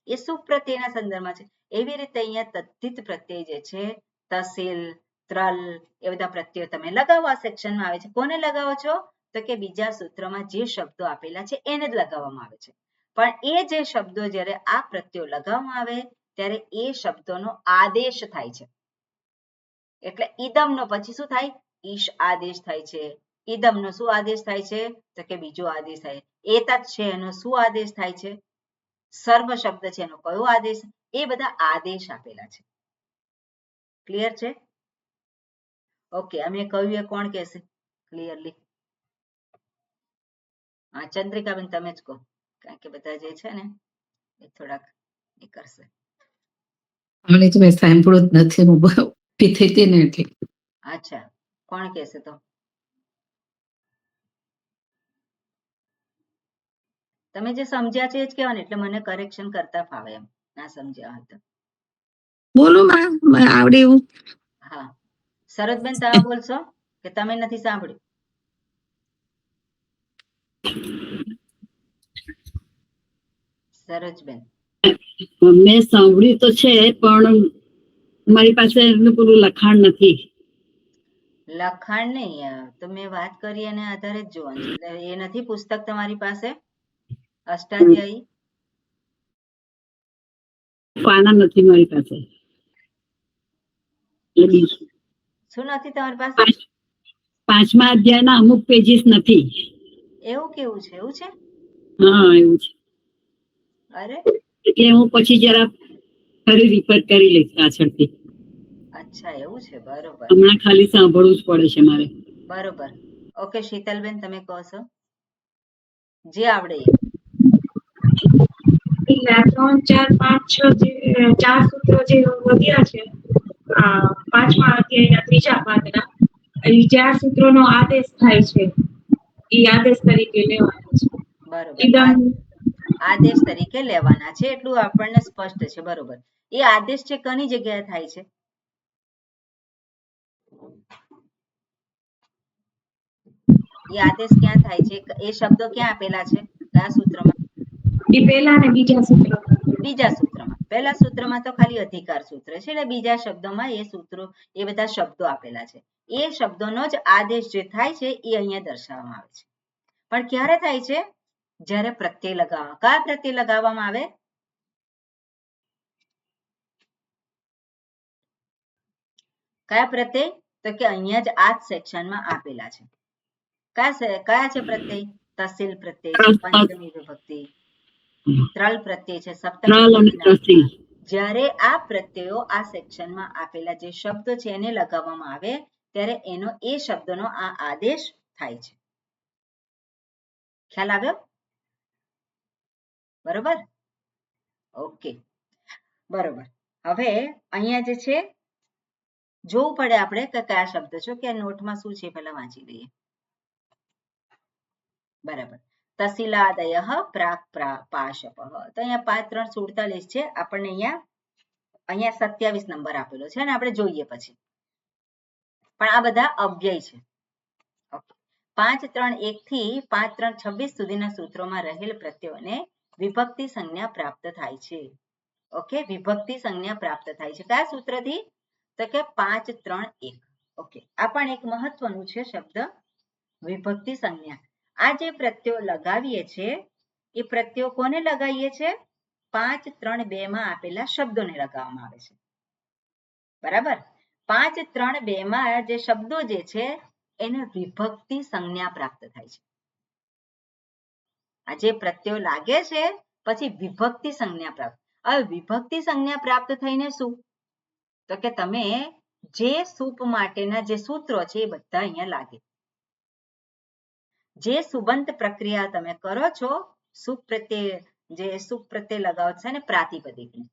એ સુપ પ્રત્યયના સંદર્ભમાં છે. એવી રીતે અહીંયા તદ્ધિત પ્રત્યય જે છે તસિલ, ત્રલ એ બધા પ્રત્યયો તમે લગાવો આ સેક્શનમાં આવે છે. કોને લગાવો છો? તો કે બીજા સૂત્રમાં જે શબ્દો આપેલા છે એને જ લગાવવામાં આવે છે. પણ એ જે શબ્દો જ્યારે આ પ્રત્યયો લગાવવામાં આવે ત્યારે એ શબ્દોનો આદેશ થાય છે. એટલે ઈદમનો પછી શું થાય? ઈશ આદેશ થાય છે. ઈદમનો શું આદેશ થાય છે? તો કે બીજો આદેશ થાય. એતત છે એનો શું આદેશ થાય છે? સર્વ શબ્દ છે એનો કયો આદેશ? એ બધા આદેશ આપેલા છે. ક્લિયર છે? ઓકે. અમે કહ્યું એ કોણ કહેશે ક્લિયરલી? હા, ચંદ્રિકાબેન તમે જ કહો, કારણ કે બધા જે છે ને એ થોડાક એ કરશે. આને તો મેં સાંભળ્યું જ નથી, હું ઉભી થઈ હતી ને એટલે. અચ્છા, કોણ કહેશે તો? તમે જે સમજ્યા છે એ જ કહેવાનું, એટલે મને કરેક્શન કરતા ફાવે એમ, ના સમજ્યા હોય તો. બોલો માં, આવડે એવું. હા, સરોજબેન તમે બોલશો કે તમે નથી સાંભળ્યું? સરોજબેન? મેં સાંભળ્યું તો છે પણ મારી પાસે એનું પૂરું લખાણ નથી. લખાણ નહીં, તો મેં વાત કરી એના આધારે જ જોવાનું છે. એટલે એ નથી પુસ્તક તમારી પાસે અષ્ટાધ્યાયી? પાના નથી મારી પાસે. શું નથી તમારી પાસે? 5મા અધ્યાયના અમુક પેજીસ નથી. એવું કેવું છે? એવું છે? હા, એવું છે. અરે, એટલે હું પછી જરા ફરી રિપેર કરી લઈશ પાછળથી. અચ્છા, એવું છે. બરોબર હમણાં ખાલી સાંભળવું જ પડે છે મારે. બરોબર. ઓકે, શીતલબેન તમે કહો છો જે આવડે એ. 3, 4, 5, 6 જે 4 સૂત્રો જે વધ્યા છે 5મા અધ્યાયના 3જા ભાગના, એ 4 સૂત્રોનો આદેશ થાય છે, એ આદેશ તરીકે લેવાના છે. બરોબર, આદેશ તરીકે લેવાના છે એટલું આપણને સ્પષ્ટ છે. બરોબર. એ આદેશ છે કની જગ્યાએ થાય છે? એ આદેશ ક્યાં થાય છે? એ શબ્દો ક્યાં આપેલા છે? કયા સૂત્રમાં? પહેલા અને બીજા સૂત્ર બીજા સૂત્રમાં. પહેલા સૂત્રમાં તો ખાલી અધિકાર સૂત્ર છે, એટલે બીજા શબ્દોમાં એ સૂત્રો, એ બધા શબ્દો આપેલા છે. એ શબ્દોનો જ આદેશ જે થાય છે એ અહીંયા દર્શાવવામાં આવે છે. પણ ક્યારે થાય છે? જ્યારે પ્રત્યય લગાવવા. કયા પ્રત્યય લગાવવામાં આવે? કયા પ્રત્યય? તો કે અહીંયા જ આ સેક્શનમાં આપેલા છે. કયા છે પ્રત્યય? તસિલ પ્રત્યય છે, પંચમી વિભક્તિ, ત્રલ પ્રત્યય છે, સપ્તમી વિભક્તિ. જ્યારે આ પ્રત્યયો આ સેક્શનમાં આપેલા જે શબ્દો છે એને લગાવવામાં આવે ત્યારે એનો એ શબ્દનો આ આદેશ થાય છે. ખ્યાલ આવ્યો? બરોબર? ઓકે, બરોબર. હવે અહીંયા જે છે જોવું પડે આપણે કે કયા શબ્દ છે, કે નોટમાં શું છે પહેલા વાંચી લઈએ. બરાબર. તસિલાદયઃ પ્રાક પાશપઃ. તો અહીંયા 5 3 47 છે. આપણને અહીંયા 27 નંબર આપેલો છે અને આપણે જોઈએ પછી. પણ આ બધા અવ્યય છે. ઓકે. 5 3 1 થી 5 3 26 સુધીના સૂત્રોમાં રહેલ પ્રત્યયોને વિભક્તિ સંજ્ઞા પ્રાપ્ત થાય છે. ઓકે, વિભક્તિ સંજ્ઞા પ્રાપ્ત થાય છે. કયા સૂત્રથી? તો કે 5 3 1. ઓકે, આ પણ એક મહત્વનું છે શબ્દ, વિભક્તિ સંજ્ઞા. આ જે પ્રત્યયો લગાવીએ છીએ એ પ્રત્યયો કોને લગાવીએ છીએ? 5 3 2 માં આપેલા શબ્દોને લગાવવામાં આવે છે. બરાબર? 5 3 2 માં જે શબ્દો જે છે એને વિભક્તિ સંજ્ઞા પ્રાપ્ત થાય છે. આ જે પ્રત્યયો લાગે છે પછી વિભક્તિ સંજ્ઞા પ્રાપ્ત. હવે વિભક્તિ સંજ્ઞા પ્રાપ્ત થઈને શું? તો કે તમે જે સૂપ માટેના જે સૂત્રો છે એ બધા અહીંયા લાગે. જે સુબંત પ્રક્રિયા તમે કરો છો, સુપ પ્રત્યય લગાવો છે ને પ્રાતિપદિકને,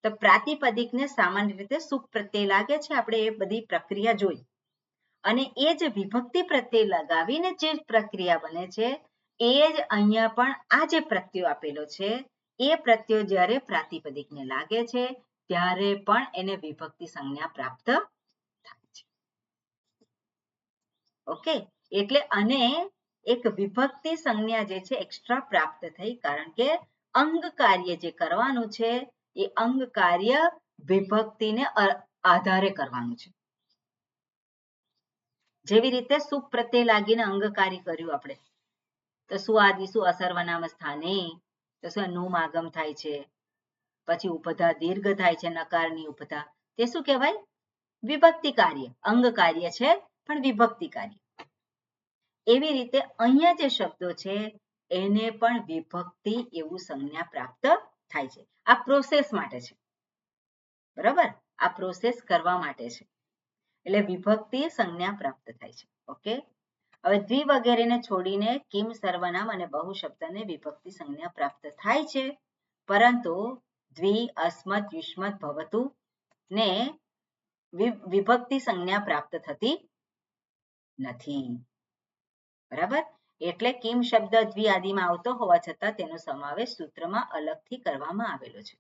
તો પ્રાતિપદિકને સામાન્ય રીતે સુપ પ્રત્યય લાગે છે. આપણે એ બધી પ્રક્રિયા જોઈ અને એ જ વિભક્તિ પ્રત્યય લગાવીને જે પ્રક્રિયા બને છે એ જ અહીંયા પણ આ જે પ્રત્યય આપેલો છે એ પ્રત્યય જ્યારે પ્રાતિપદિકને લાગે છે ત્યારે પણ એને વિભક્તિ સંજ્ઞા પ્રાપ્ત થાય છે. ઓકે, એટલે અને એક વિભક્તિ સંજ્ઞા જે છે એક્સ્ટ્રા પ્રાપ્ત થઈ, કારણ કે અંગ કાર્ય જે કરવાનું છે એ અંગ કાર્ય વિભક્તિને આધારે કરવાનું છે. જેવી રીતે સુપ પ્રત્યય લાગીને અંગ કાર્ય કર્યું આપણે, તો સુઆદિસુ અસર્વનામ સ્થાને તો શું નું આગમ થાય છે, પછી ઉપધા દીર્ઘ થાય છે, નકારની ઉપધા, તે શું કહેવાય? વિભક્તિ કાર્ય. અંગ કાર્ય છે પણ વિભક્તિ કાર્ય. એવી રીતે અહીંયા જે શબ્દો છે એને પણ વિભક્તિ એવું સંજ્ઞા પ્રાપ્ત થાય છે. આ પ્રોસેસ માટે છે. બરાબર? આ પ્રોસેસ કરવા માટે છે. એટલે વિભક્તિ સંજ્ઞા પ્રાપ્ત થાય છે. ઓકે, હવે દ્વિ વગેરેને છોડીને કિમ, સર્વનામ અને બહુ શબ્દને વિભક્તિ સંજ્ઞા પ્રાપ્ત થાય છે, પરંતુ દ્વિ, અસ્મત, યુષ્મત, ભવતુ ને વિભક્તિ સંજ્ઞા પ્રાપ્ત થતી નથી. બરાબર? એટલે કિમ શબ્દ દ્વિ આદિમાં આવતો હોવા છતાં તેનો સમાવેશ સૂત્રમાં અલગથી કરવામાં આવેલો છે.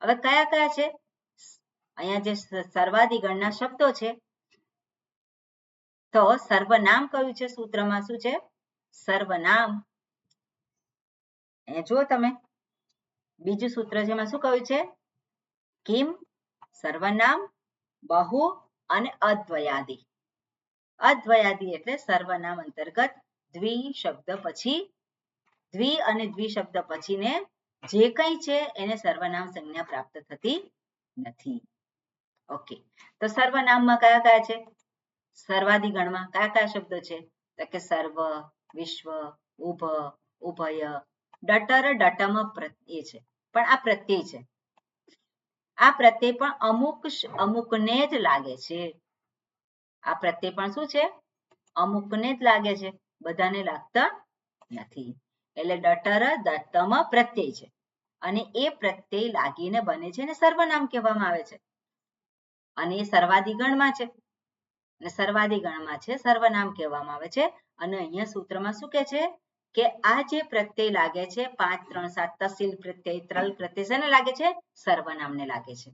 હવે કયા કયા છે? અહીંયા જે સર્વાદિગણના શબ્દો છે, તો સર્વનામ કયું છે સૂત્રમાં? શું છે? સર્વનામ. એ જુઓ તમે, બીજું સૂત્ર છે એમાં શું કહ્યું છે? કિમ, સર્વનામ, બહુ અને અદ્વયાદિ. અદ્વયાદિ એટલે સર્વનામ અંતર્ગત દ્વિ શબ્દ પછી, દ્વિ અને દ્વિ શબ્દ પછીને જે કંઈ છે એને સર્વનામ સંજ્ઞા પ્રાપ્ત થતી નથી. ઓકે, તો સર્વનામમાં કયા કયા છે? સર્વાદિગણમાં કયા કયા શબ્દો છે? તો કે સર્વ, વિશ્વ, ઉભ, ઉભય, ડટર, ડટમ પ્રત્યય છે, પણ આ પ્રત્યય છે. આ પ્રત્યય પણ અમુકને જ લાગે છે. આ પ્રત્યય પણ શું છે? અમુકને જ લાગે છે, બધાને લાગતા નથી. એટલે ડટર, દત્તમ પ્રત્યય છે અને એ પ્રત્યય લાગીને બને છે અને સર્વનામ કહેવામાં આવે છે. અને એ સર્વાદિગણમાં છે અને સર્વાદિગણમાં છે સર્વનામ કહેવામાં આવે છે. અને અહીંયા સૂત્રમાં શું કહે છે કે આ જે પ્રત્યય લાગે છે 5 3 7 તસિલ પ્રત્યય, ત્રલ પ્રત્યય શેને લાગે છે? સર્વનામને લાગે છે.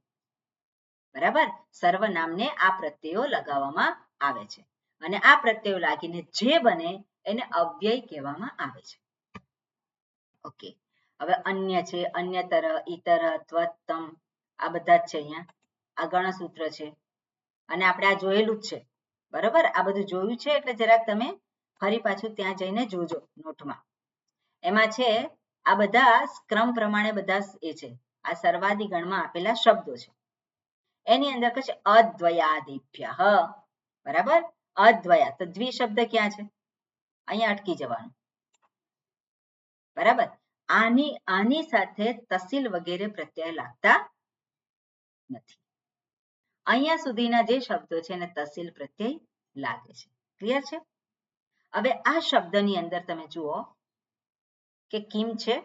બરાબર? સર્વનામને આ પ્રત્યયો લગાવવામાં આવે છે અને આ પ્રત્યયો લાગીને જે બને એને અવ્યય કહેવામાં આવે છે. ઓકે, હવે અન્ય છે, અન્યતર, ઇતર, ત્વત્તમ, આ બધા જ છે. અહીંયા આ ગણસૂત્ર છે અને આપણે આ જોયેલું જ છે. બરોબર, આ બધું જોયું છે એટલે જરાક તમે ફરી પાછું ત્યાં જઈને જોજો નોટમાં. એમાં છે આ બધા ક્રમ પ્રમાણે બધા એ છે. આ સર્વાદી ગણમાં આપેલા શબ્દો છે. એની અંદર કહે છે અદ્વયાદિભ્ય. બરાબર, અદ્વયા તો દ્વિ શબ્દ ક્યાં છે? અહીંયા અટકી જવાનું. બરાબર, આની સાથે તસિલ વગેરે પ્રત્યય લાગતા નથી. અહીંયા સુધીના જે શબ્દો છે એને તસિલ પ્રત્યય લાગે છે. ક્લિયર છે? હવે આ શબ્દની અંદર તમે જુઓ કે કિમ છે,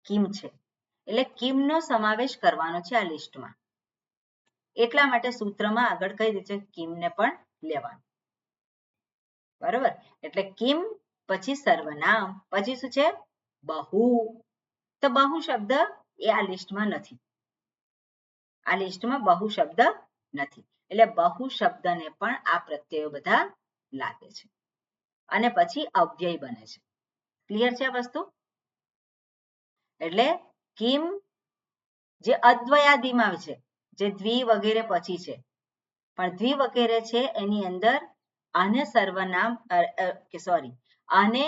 કિમ છે એટલે કિમનો સમાવેશ કરવાનો છે આ લિસ્ટમાં. એટલા માટે સૂત્રમાં આગળ કહી દીધું છે કિમને પણ લેવાનું. બરોબર, એટલે કિમ પછી સર્વનામ, પછી શું છે? બહુ. તો બહુ શબ્દ એ આ લિસ્ટમાં નથી. આ લિસ્ટમાં બહુ શબ્દ નથી એટલે બહુ શબ્દને પણ આ પ્રત્યયો બધા લાગે છે અને પછી અવ્યય બને છે. ક્લિયર છે આ વસ્તુ? એટલે કિમ જે અદ્વયાદિમાં છે, જે દ્વિ વગેરે પછી છે, પણ દ્વિ વગેરે છે એની અંદર આને સર્વનામ સોરી આને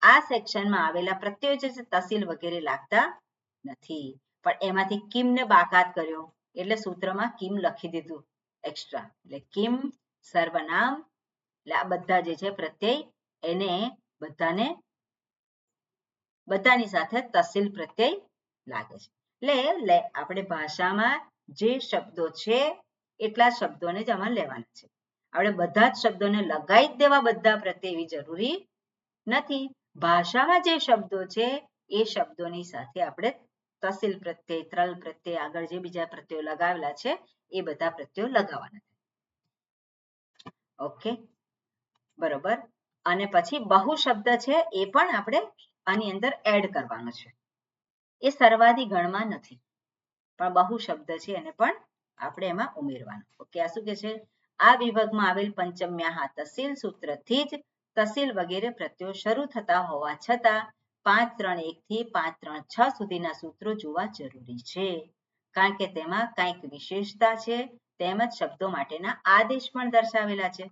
આ સેક્શનમાં આવેલા પ્રત્યયો જે છે તસિલ વગેરે લાગતા નથી. પણ એમાંથી કિમને બાકાત કર્યો એટલે સૂત્રમાં કિમ લખી દીધું એક્સ્ટ્રા. એટલે કિમ સર્વનામ એટલે આ બધા જે છે પ્રત્યય એને બધાની સાથે તસિલ પ્રત્યય લાગે છે. એટલે આપણે ભાષામાં જે શબ્દો છે એટલા શબ્દોને જ આમાં લેવાના છે. આપણે બધા જ શબ્દોને લગાવી જ દેવા બધા પ્રત્યય એવી જરૂરી નથી. ભાષામાં જે શબ્દો છે એ શબ્દોની સાથે આપણે તસિલ પ્રત્યય, ત્રલ પ્રત્યય, આગળ જે બીજા પ્રત્યયો લગાવેલા છે એ બધા પ્રત્યયો લગાવવાના. ઓકે, બરોબર. અને પછી બહુ શબ્દ છે એ પણ આપણે આની અંદર એડ કરવાનો છે. એ સર્વાદી ગણમાં નથી પણ બહુ શબ્દ છે એને પણ આપણે એમાં ઉમેરવાનો. ઓકે, આ શું કે છે? આ વિભાગમાં આવેલ પંચમ્યા તસિલ સૂત્રથી જ તસિલ વગેરે પ્રત્યયો શરૂ થતા હોવા છતાં 5-3-1 થી 5-3-6 સુધીના સૂત્રો જોવા જરૂરી છે, કારણ કે તેમાં કંઈક વિશેષતા છે તેમજ શબ્દો માટેના આદેશ પણ દર્શાવેલા છે.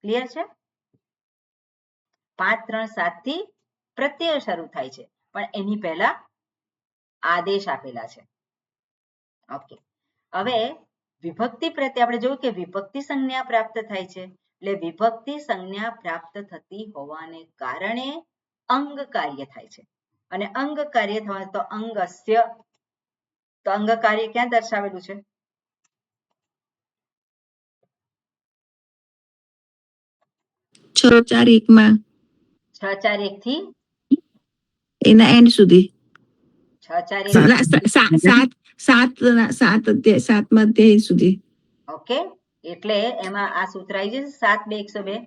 ક્લિયર છે? 5-3-7 થી પ્રત્યય શરૂ થાય છે પણ એની પહેલા આદેશ આપેલા છે. ઓકે, હવે વિભક્તિ પ્રત્યે આપણે જોયું કે વિભક્તિ સંજ્ઞા પ્રાપ્ત થાય છે એટલે વિભક્તિ સંજ્ઞા પ્રાપ્ત થતી હોવાને કારણે અંગ કાર્ય થાય છે અને અંગ કાર્ય થવા તો અંગસ્ય, તો અંગ કાર્ય ક્યાં દર્શાવેલું છે? 6-4-1 માં 6-4-1 થી એના એન્ડ સુધી 6-4-1 સાતમા અધ્યાય સુધી. ઓકે, એટલે એમાં આ સૂત્ર આવી જશે 7-2-102.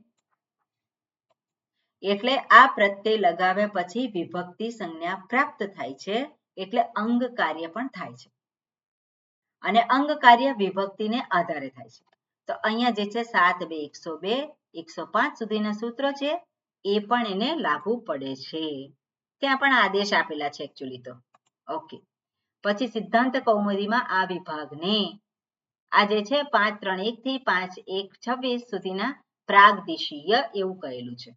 એટલે આ પ્રત્યય લગાવ્યા પછી વિભક્તિ સંજ્ઞા પ્રાપ્ત થાય છે એટલે અંગ કાર્ય પણ થાય છે અને અંગ કાર્ય વિભક્તિને આધારે થાય છે. તો અહીંયા જે છે 7-2-102, 105 સુધીના સૂત્રો છે એ પણ એને લાગુ પડે છે. ત્યાં પણ આદેશ આપેલા છે એકચ્યુઅલી તો. ઓકે, પછી સિદ્ધાંત કૌમુદીમાં આ વિભાગને આ જે છે 5-3-1 થી 5-1-26 સુધીના પ્રાગદેશીય એવું કહેલું છે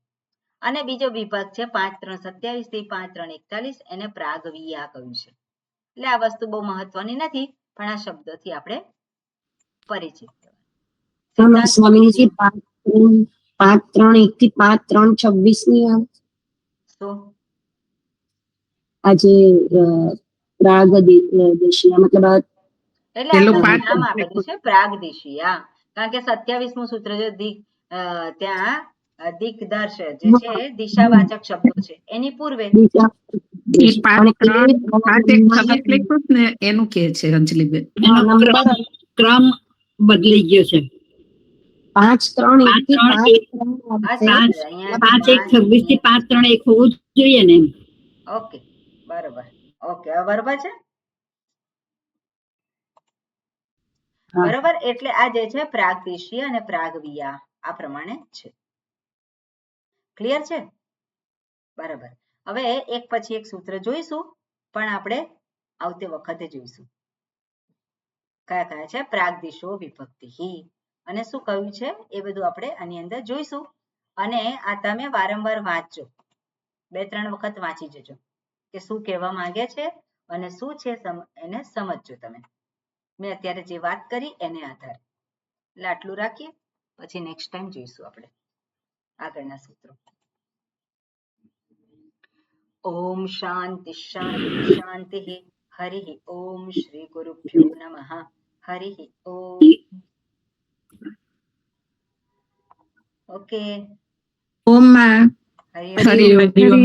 અને બીજો વિભાગ છે 5-3-27 થી 5-3-41 એને પ્રાગવીયા કહ્યું છે. એટલે આ વસ્તુ બહુ મહત્વની નથી પણ આ શબ્દોથી આપણે પરિચિત. સ્વામીજી 5-3-1 થી 5-3-26 ની શું આજે પ્રાગદેશીય મતલબ એટલે નામ આપેલું છે પ્રાગદેશીયા, કારણ કે 27મું સૂત્ર જે ત્યાં દિગ્દર્શ જે છે દિશાવાચક શબ્દો છે એની પૂર્વે એનું કે છે અંજલિબેન, ક્રમ બદલી ગયો છે. 5-3-1 થી 5-1-26 થી 5-3-1 હોવું જોઈએ ને. ઓકે, બરોબર. ઓકે, બરોબર છે. બરોબર, એટલે આ જે છે પ્રાગદેશીય અને પ્રાગવીયા આ પ્રમાણે છે. ક્લિયર છે? બરાબર. હવે એક પછી એક સૂત્ર જોઈશું, પણ આપણે આવતી વખતે જોઈશું. કયા કયા છે? પ્રાગદિશો વિભક્તિ અને શું કહ્યું છે એ બધું આપણે આની અંદર જોઈશું. અને આ તમે વારંવાર વાંચજો, 2-3 વખત વાંચી જજો કે શું કહેવા માંગે છે અને શું છે એને સમજજો તમે. મેં અત્યારે જે વાત કરી એને આધારે. એટલે આટલું રાખીએ, પછી નેક્સ્ટ ટાઈમ જોઈશું આપણે આગળના સૂત્રો. ઓમ શાંતિ શાંતિ શાંતિ. હરિ ઓમ શ્રી ગુરુભ્યો નમઃ. હરિ ઓમ. ઓકે. ઓમ માં હરિ હરિ ઓમ.